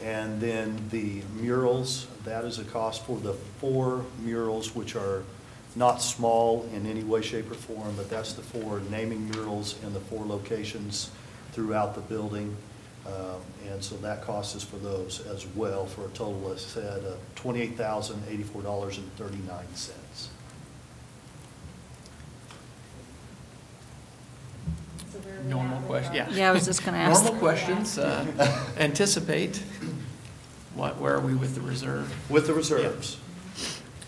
And then the murals, that is a cost for the 4 murals, which are not small in any way, shape, or form, but that's the 4 naming murals in the 4 locations throughout the building. And so that cost is for those as well, for a total, as I said, of $28,084.39. Normal question, yeah. Yeah, I was just going to ask. Normal questions, anticipate. Where are we with the reserve? With the reserves.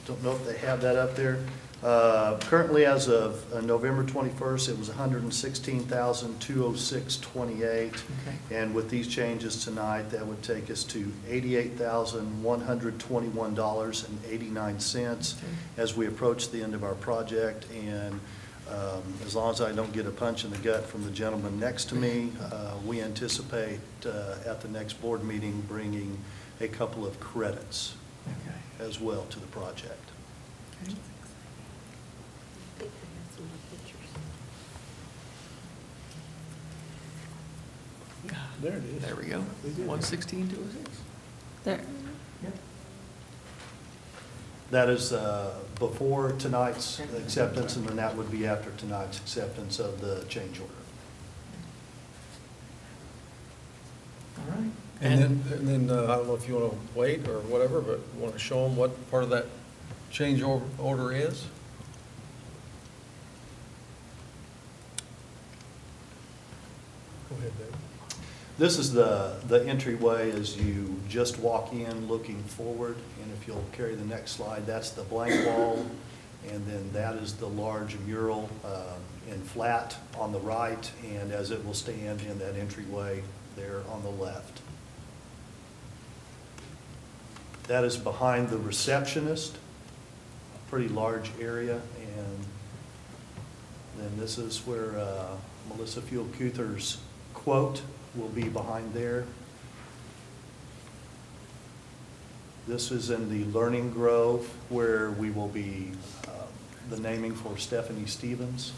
Don't know if they have that up there. Currently, as of November 21st, it was $116,206.28. Okay. And with these changes tonight, that would take us to $88,121.89 as we approach the end of our project. And as long as I don't get a punch in the gut from the gentleman next to me, we anticipate at the next board meeting bringing a couple of credits as well to the project. Okay. There it is. There we go. 116,206. There. That is before tonight's acceptance, and then that would be after tonight's acceptance of the change order. All right. And then I don't know if you want to wait or whatever, but you want to show them what part of that change order is? Go ahead, Dave. This is the entryway as you just walk in looking forward, and if you'll carry the next slide, that's the blank wall, and then that is the large mural in flat on the right, and as it will stand in that entryway there on the left. That is behind the receptionist, a pretty large area, and then this is where Melissa Field-Cuther's quote will be behind there. This is in the Learning Grove, where we will be the naming for Stephanie Stevens.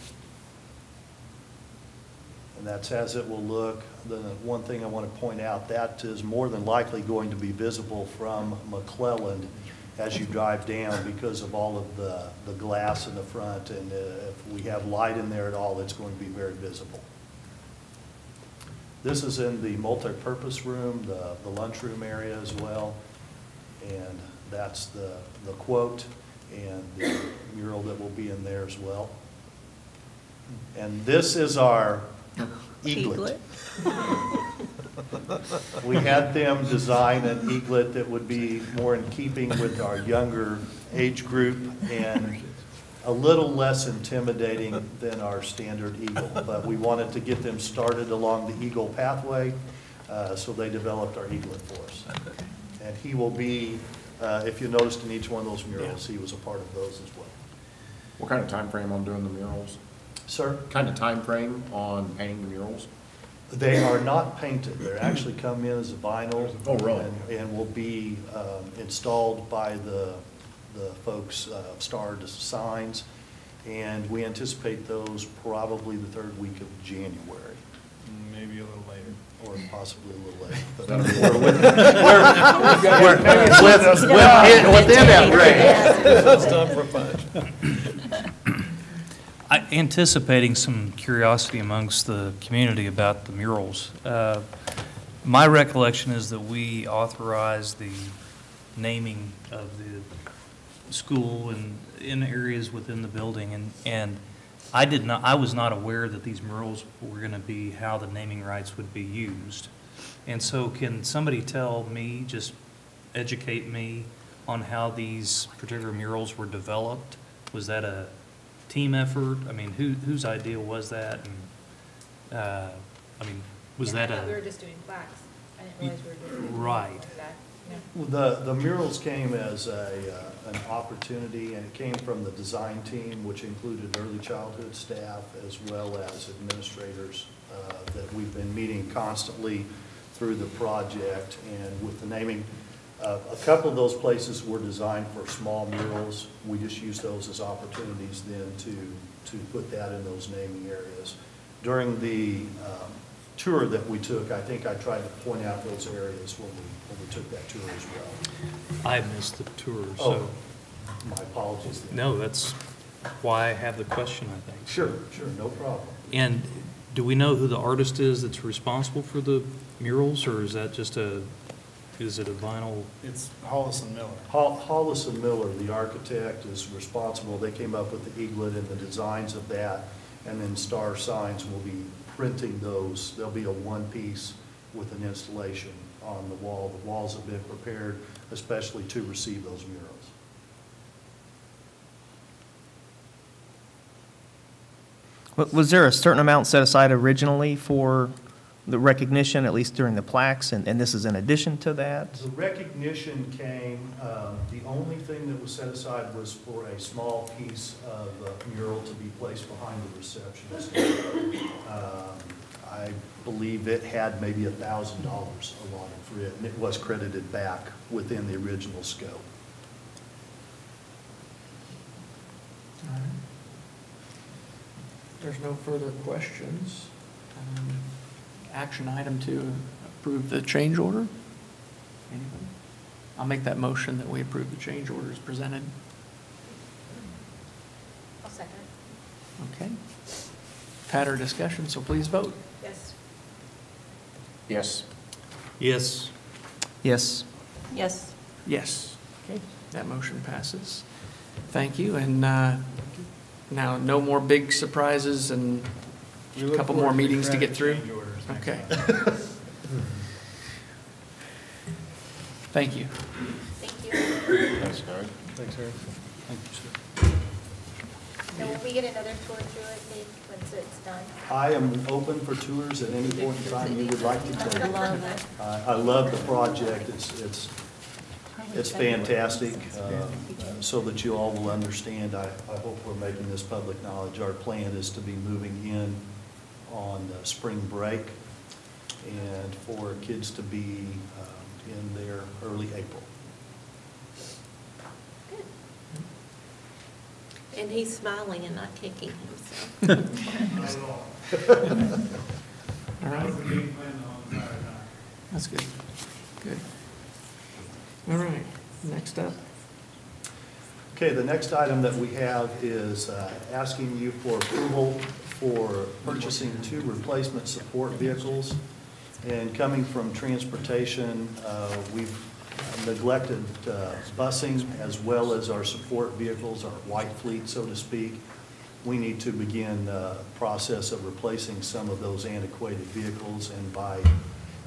And that's as it will look. The one thing I want to point out, that is more than likely going to be visible from McClelland as you drive down because of all of the glass in the front, and if we have light in there at all, it's going to be very visible. This is in the multi-purpose room, the lunchroom area as well, and that's the quote and the mural that will be in there as well. And this is our eaglet. We had them design an eaglet that would be more in keeping with our younger age group and a little less intimidating than our standard eagle. But we wanted to get them started along the eagle pathway, so they developed our eaglet for us. And he will be, if you noticed in each one of those murals, he was a part of those as well. What kind of time frame on doing the murals? Sir? Kind of time frame on painting the murals? They are not painted. They actually come in as a vinyl. Oh, really? And will be installed by the folks, Star Signs. And we anticipate those probably the third week of January. Maybe a little later. Or possibly a little later. But within that range. That's time for a punch. Anticipating some curiosity amongst the community about the murals. My recollection is that we authorized the naming of the school and in areas within the building, and I was not aware that these murals were going to be how the naming rights would be used. And so can somebody tell me, just educate me on how these particular murals were developed? Was that a team effort? I mean, whose idea was that? And, I mean, was that We were a, just doing plaques. I didn't realize we were doing. right. that. Yeah. Well, the murals came as an opportunity, and it came from the design team, which included early childhood staff as well as administrators that we've been meeting constantly through the project. And with the naming, a couple of those places were designed for small murals. We just used those as opportunities then to put that in those naming areas. During the tour that we took, I think I tried to point out those areas when we took that tour as well. I missed the tour, so. Oh, my apologies. Then. No, that's why I have the question, I think. Sure, no problem. And do we know who the artist is that's responsible for the murals, or is that just is it a vinyl? It's Hollis and Miller. Hollis and Miller, the architect, is responsible. They came up with the eaglet and the designs of that, and then Star Signs will be printing those. There'll be a one-piece with an installation on the wall. The walls have been prepared especially to receive those murals. Was there a certain amount set aside originally for the recognition, at least during the plaques, and this is in addition to that? The recognition came, the only thing that was set aside was for a small piece of mural to be placed behind the receptionist. I believe it had maybe $1,000 allotted for it, and it was credited back within the original scope. All right. There's no further questions. Action item to approve the change order. Anybody? I'll make that motion that we approve the change orders presented. I'll second. Okay. Had our discussion, so please vote. Yes. Yes. Yes. Yes. Yes. Yes. Okay, that motion passes. Thank you, and now no more big surprises and a couple more meetings to get through. Okay. Thank you. Thank you. Thanks, Doug. Thanks, Eric. Thank you, sir. Now, will we get another tour through it, Dave, once it's done? I am open for tours at any point in time you would like to take. I love it. I love the project. It's fantastic, so that you all will understand. I hope we're making this public knowledge. Our plan is to be moving in on spring break and for kids to be in there early April. Good. And he's smiling and not kicking himself. All right. That's good. Good. All right, next up. Okay, the next item that we have is asking you for approval for purchasing 2 replacement support vehicles. And coming from transportation, we've neglected busing as well as our support vehicles, our white fleet, so to speak. We need to begin the process of replacing some of those antiquated vehicles, and by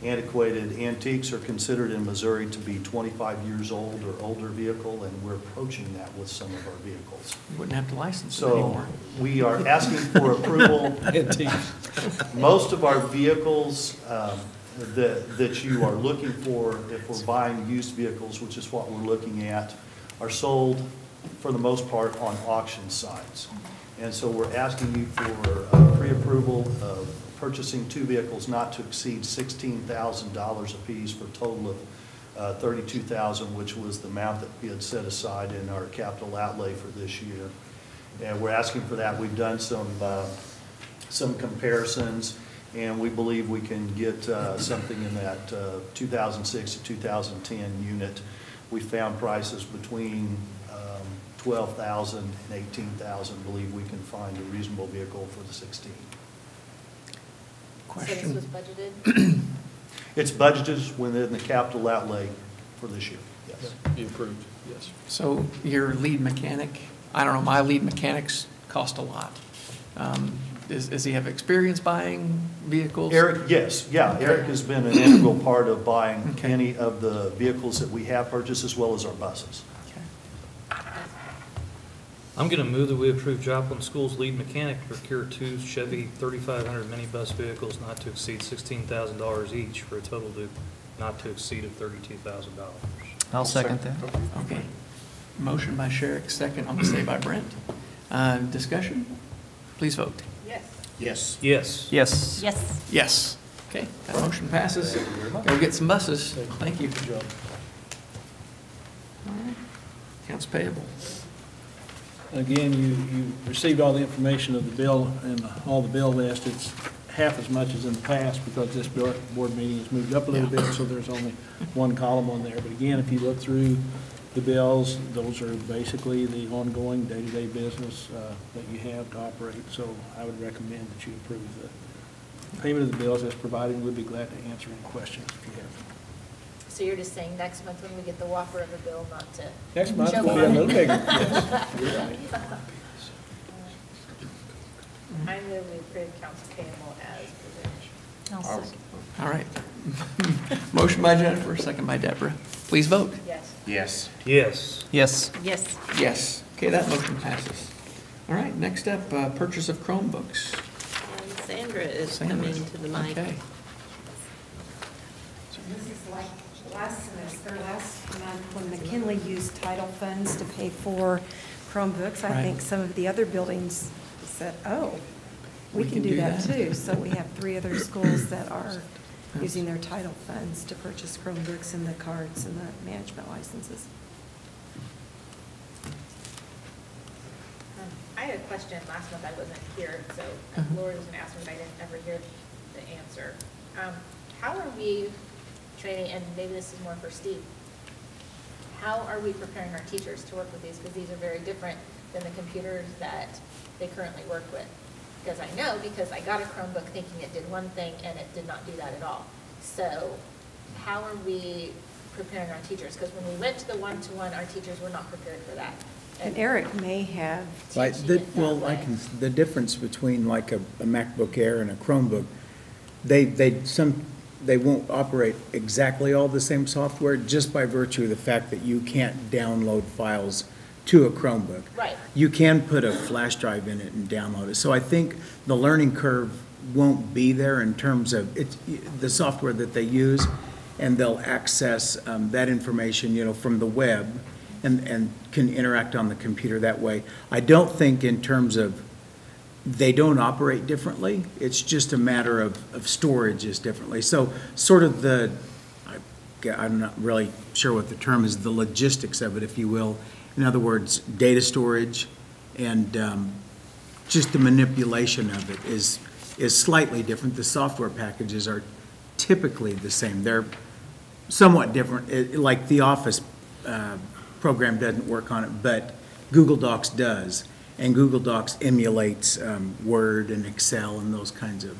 Antiquated antiques are considered in Missouri to be 25 years old or older vehicle, and we're approaching that with some of our vehicles. You wouldn't have to license it So anymore. we are asking for approval. Most of our vehicles that you are looking for, if we're buying used vehicles, which is what we're looking at, are sold for the most part on auction sites. And so we're asking you for pre-approval of purchasing 2 vehicles not to exceed $16,000 apiece for a total of $32,000, which was the amount that we had set aside in our capital outlay for this year. And we're asking for that. We've done some comparisons, and we believe we can get something in that 2006 to 2010 unit. We found prices between $12,000 and $18,000. Believe we can find a reasonable vehicle for the 16. So this was budgeted? It's budgeted within the capital outlay for this year, yes. Be approved, yes. So your lead mechanic, I don't know, my lead mechanics cost a lot. Does he have experience buying vehicles? Eric, yes, yeah. Eric has been an integral part of buying Okay. any of the vehicles that we have purchased, as well as our buses. I'm going to move that we approve Joplin School's lead mechanic to procure 2 Chevy 3500 minibus vehicles not to exceed $16,000 each for a total to not to exceed of $32,000. I'll second that. Okay. Motion by Sherrick, second, I'm going to say by Brent. Discussion? Please vote. Yes. Yes. Yes. Yes. Yes. Yes. Okay, that motion passes. Go get some buses. Thank you. Good job. Accounts payable. Again, you received all the information of the bill and all the bill list. It's half as much as in the past because this board meeting has moved up a little bit, so there's only one column on there. But again, if you look through the bills, those are basically the ongoing day-to-day business that you have to operate. So I would recommend that you approve the payment of the bills as provided, and we'd be glad to answer any questions if you have them. So you're just saying next month when we get the whopper of a bill, not to. Next month joke will be a on it. little bigger. Yes. I move we approve accounts payable as presented. I'll second. All right. Motion by Jennifer, second by Deborah. Please vote. Yes. Yes. Yes. Yes. Yes. Yes. Okay, that motion passes. All right, next up, purchase of Chromebooks. And Sandra is Sandra. coming to the mic. Okay. This is like last semester, last month, when McKinley used title funds to pay for Chromebooks. I Right. think some of the other buildings said, oh, we can do that too. So we have 3 other schools that are using their title funds to purchase Chromebooks and the cards and the management licenses. I had a question last month, I wasn't here, so Laura was gonna ask me, but I didn't ever hear the answer. How are we training, and maybe this is more for Steve, how are we preparing our teachers to work with these? Because these are very different than the computers that they currently work with. Because I know, because I got a Chromebook thinking it did one thing and it did not do that at all. So how are we preparing our teachers? Because when we went to the one-to-one, our teachers were not prepared for that. And Eric may have, Like, teaching it that well, way. the difference between like a MacBook Air and a Chromebook, they won't operate exactly all the same software just by virtue of the fact that you can't download files to a Chromebook. Right. You can put a flash drive in it and download it. So I think the learning curve won't be there in terms of the software that they use, and they'll access that information, from the web and can interact on the computer that way. I don't think in terms of they don't operate differently. It's just a matter of storage is differently. So sort of I'm not really sure what the term is, the logistics of it, if you will. In other words, data storage and just the manipulation of it is slightly different. The software packages are typically the same. They're somewhat different. Like the Office program doesn't work on it, but Google Docs does. And Google Docs emulates Word and Excel and those kinds of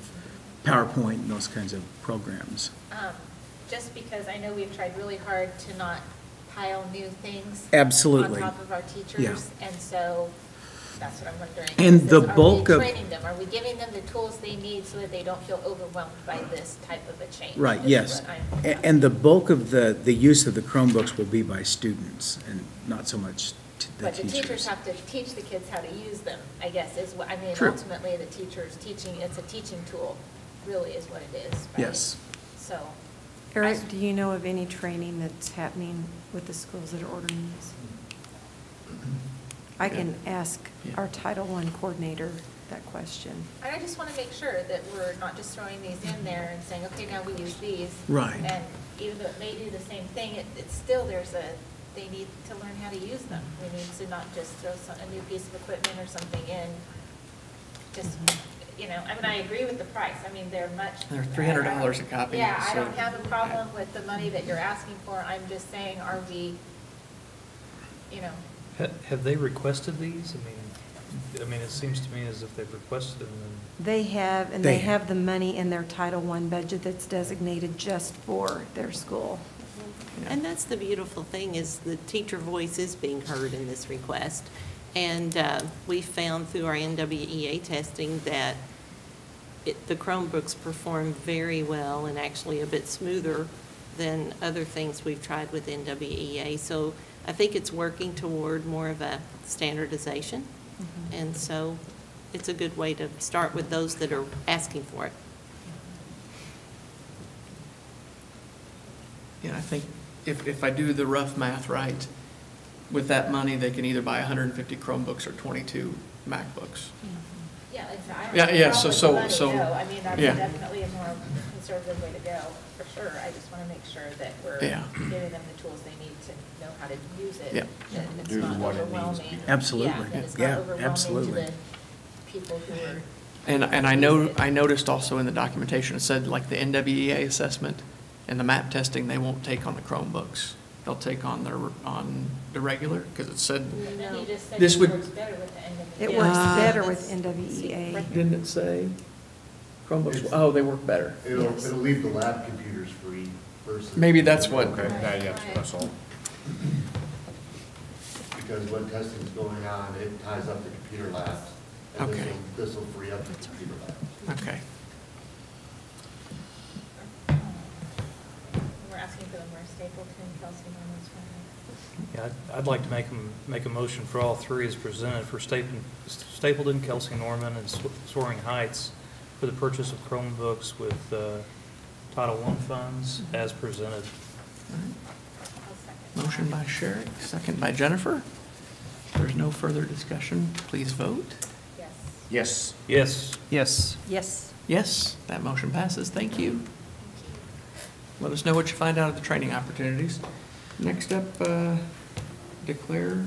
PowerPoint and those kinds of programs. Just because I know we've tried really hard to not pile new things Absolutely. on top of our teachers. Yeah. And so That's what I'm wondering. And Is the this- bulk of- Are we training them? Are we giving them the tools they need so that they don't feel overwhelmed by this type of a change? Right, Is yes. what I'm- And the bulk of the use of the Chromebooks will be by students and not so much the But the teachers. teachers have to teach the kids how to use them, I guess, is what, I mean, True. ultimately, the teacher's teaching, it's a teaching tool, really is what it is, right? Yes. So. Eric, do you know of any training that's happening with the schools that are ordering these? I can ask our Title I coordinator that question. I just want to make sure that we're not just throwing these in there and saying, okay, now we use these. Right. And even though it may do the same thing, it's still, they need to learn how to use them. We need to not just throw a new piece of equipment or something in. Just, I mean, I agree with the price. I mean, they're much. They're $300 a copy. Yeah, I so- don't have a problem with the money that you're asking for. I'm just saying, are we, Have they requested these? I mean, it seems to me as if they've requested them. They have, and They they have the money in their Title I budget that's designated just for their school. And that's the beautiful thing, is the teacher voice is being heard in this request. And we found through our NWEA testing that the Chromebooks perform very well and actually a bit smoother than other things we've tried with NWEA. So I think it's working toward more of a standardization. And so it's a good way to start with those that are asking for it. Yeah, I think if I do the rough math right, with that money, they can either buy 150 Chromebooks or 22 MacBooks. Yeah, exactly. Yeah, yeah, I so- don't so- know. I mean, that's yeah. definitely a more conservative way to go, for sure. I just want to make sure that we're Yeah. giving them the tools they need to know how to use it. Yeah. That it's Do not what it needs to be overwhelming. done. Absolutely. Yeah, that it's Yeah, not overwhelming to absolutely. the people who are. And I noticed also in the documentation, it said like the NWEA assessment and the map testing, they won't take on the Chromebooks. They'll take on the regular, because it said, And then he just said This it would- works better with the end of the. It day. works Ah. better with That's- NWEA. didn't it say Chromebooks, oh, they work better. It'll leave the lab computers free versus. Maybe that's what, Okay, yeah, that's all. Because when testing's going on, it ties up the computer labs. And Okay. this will free up the computer labs. okay. We're asking for the more Stapleton, Kelsey, Norman's one. Yeah, I'd like to make a motion for all three as presented for Stapleton, Kelsey Norman, and Soaring Heights for the purchase of Chromebooks with Title I funds as presented. I'll second. Motion by Sherrick, second by Jennifer. If there's no further discussion, please vote. Yes. Yes. Yes. Yes. Yes. Yes, that motion passes. Thank you. Let us know what you find out of the training opportunities. Next up, declare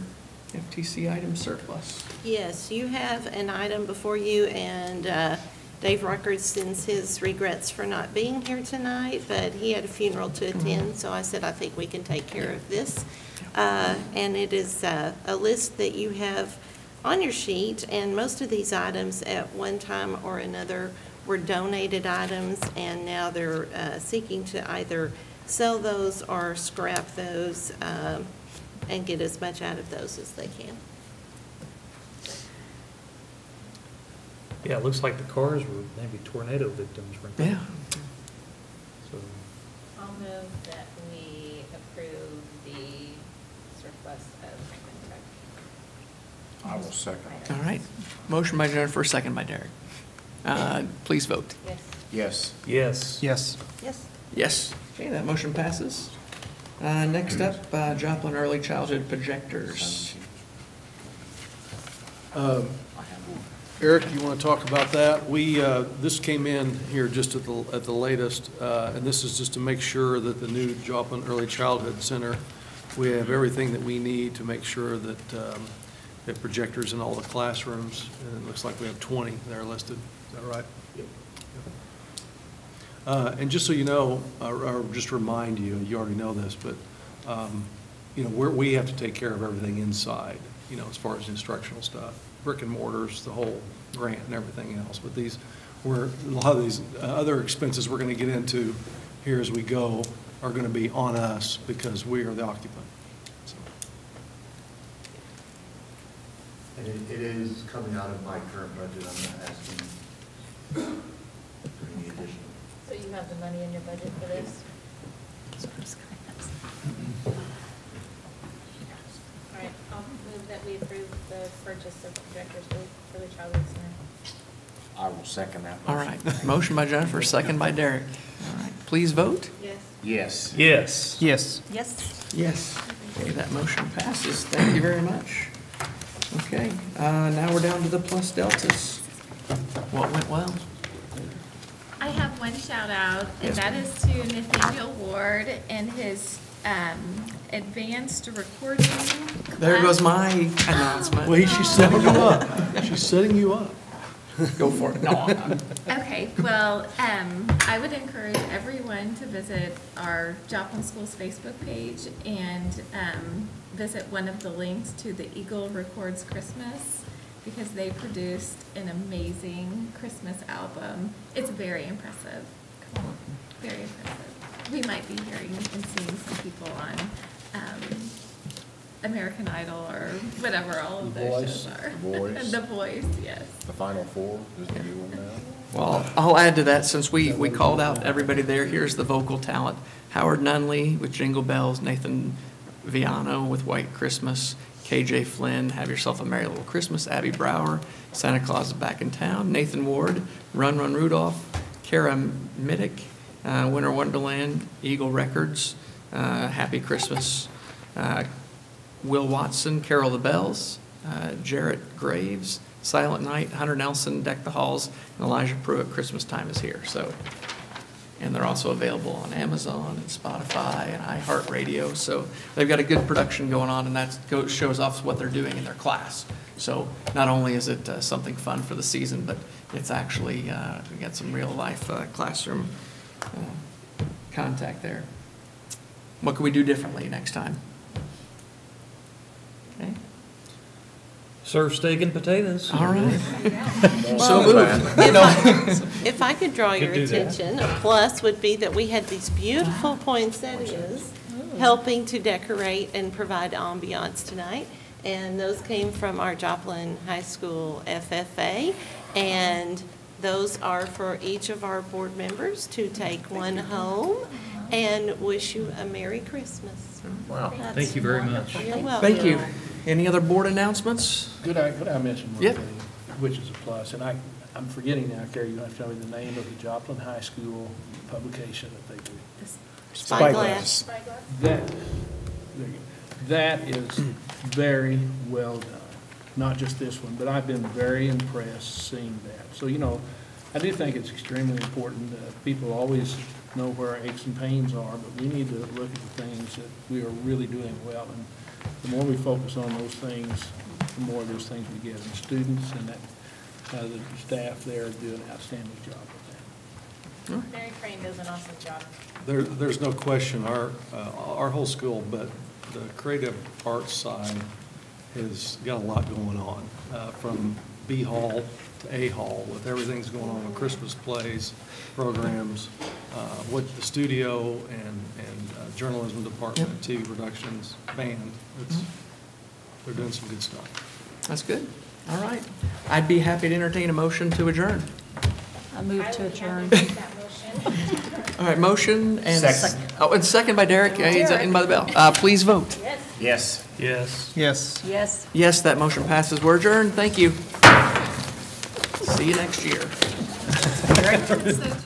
FTC item surplus. Yes, you have an item before you, and Dave Rucker sends his regrets for not being here tonight, but he had a funeral to attend, so I said, I think we can take care of this. And it is a list that you have on your sheet, and most of these items at one time or another were donated items, and now they're seeking to either sell those or scrap those and get as much out of those as they can. Yeah, it looks like the cars were maybe tornado victims, weren't they? Yeah. So, I'll move that we approve the surplus of Franklin Tech. I will second. All right. Motion by Jennifer, second by Derek. Please vote. Yes. Yes. yes. Yes. Yes. Yes. Okay, that motion passes. Next up, Joplin Early Childhood Projectors. Eric, you want to talk about that? This came in here just at the latest, and this is just to make sure that the new Joplin Early Childhood Center, we have everything that we need to make sure that we have projectors in all the classrooms, and it looks like we have 20 that are listed. Is that right? Yep. And just so you know, or just remind you, you already know this, but, we have to take care of everything inside, as far as instructional stuff, brick and mortars, the whole grant and everything else. But a lot of these other expenses we're going to get into here as we go are going to be on us because we are the occupant. So. And it is coming out of my current budget. I'm not asking for any additional. So you have the money in your budget for this? All right, I'll move that we approve the purchase of projectors for the Childhood Center. I will second that. All right, motion by Jennifer, second by Derek. All right, please vote. Yes. Yes. Yes. Yes. Yes. Yes. Okay, that motion passes. Thank you very much. Okay, now we're down to the plus deltas. What went well? I have one shout out, and Yes, that ma'am. is to Nathaniel Ward and his advanced recording. There class. goes my announcement. Wait, she's setting you up. She's setting you up. Go for it. No, I'm- Okay, well, I would encourage everyone to visit our Joplin Schools Facebook page and visit one of the links to the Eagle Records Christmas, because they produced an amazing Christmas album. It's very impressive. Very impressive. We might be hearing and seeing some people on American Idol or whatever all of The those Voice. shows are. The Voice. The Voice, yes. The Final Four is the new one now. Well, I'll add to that, since we called out everybody there, here's the vocal talent. Howard Nunley with Jingle Bells, Nathan Viano with White Christmas, KJ Flynn, Have Yourself a Merry Little Christmas, Abby Brower, Santa Claus is Back in Town, Nathan Ward, Run Run Rudolph, Kara Middick, Winter Wonderland, Eagle Records, Happy Christmas, Will Watson, Carol the Bells, Jarrett Graves, Silent Night, Hunter Nelson, Deck the Halls, and Elijah Pruitt, Christmas Time is Here. So, and they're also available on Amazon and Spotify and iHeartRadio. So they've got a good production going on, and that shows off what they're doing in their class. So not only is it something fun for the season, but it's actually, we got some real life classroom contact there. What can we do differently next time? Okay. Serve steak and potatoes. All right. So moved. If I could draw your Could do that. attention, a plus would be that we had these beautiful poinsettias helping to decorate and provide ambiance tonight. And those came from our Joplin High School FFA. And those are for each of our board members to take one home and wish you a Merry Christmas. Wow. Thank you very much. You're welcome. Thank you. Any other board announcements? Could I mention one Yep. thing, which is a plus, and I'm forgetting now, Carrie, you have to tell me the name of the Joplin High School publication that they do. Spyglass. Spyglass? That, there you go. That is very well done. Not just this one, but I've been very impressed seeing that. So, I do think it's extremely important. People always know where our aches and pains are, but we need to look at the things that we are really doing well. And the more we focus on those things, the more of those things we get. And students and the staff there do an outstanding job with that. Mary Crane does an awesome job. There's no question, our whole school, but the creative arts side has got a lot going on, from B Hall to A Hall, with everything's going on with Christmas plays, programs, with the studio and journalism department, TV productions, band. They're doing some good stuff. That's good. All right. I'd be happy to entertain a motion to adjourn. I move to adjourn. All right, motion and. Second. Oh, and second by Derek. He's in by the bell. Please vote. Yes. Yes. Yes. Yes. Yes. Yes, that motion passes. We're adjourned. Thank you. See you next year. So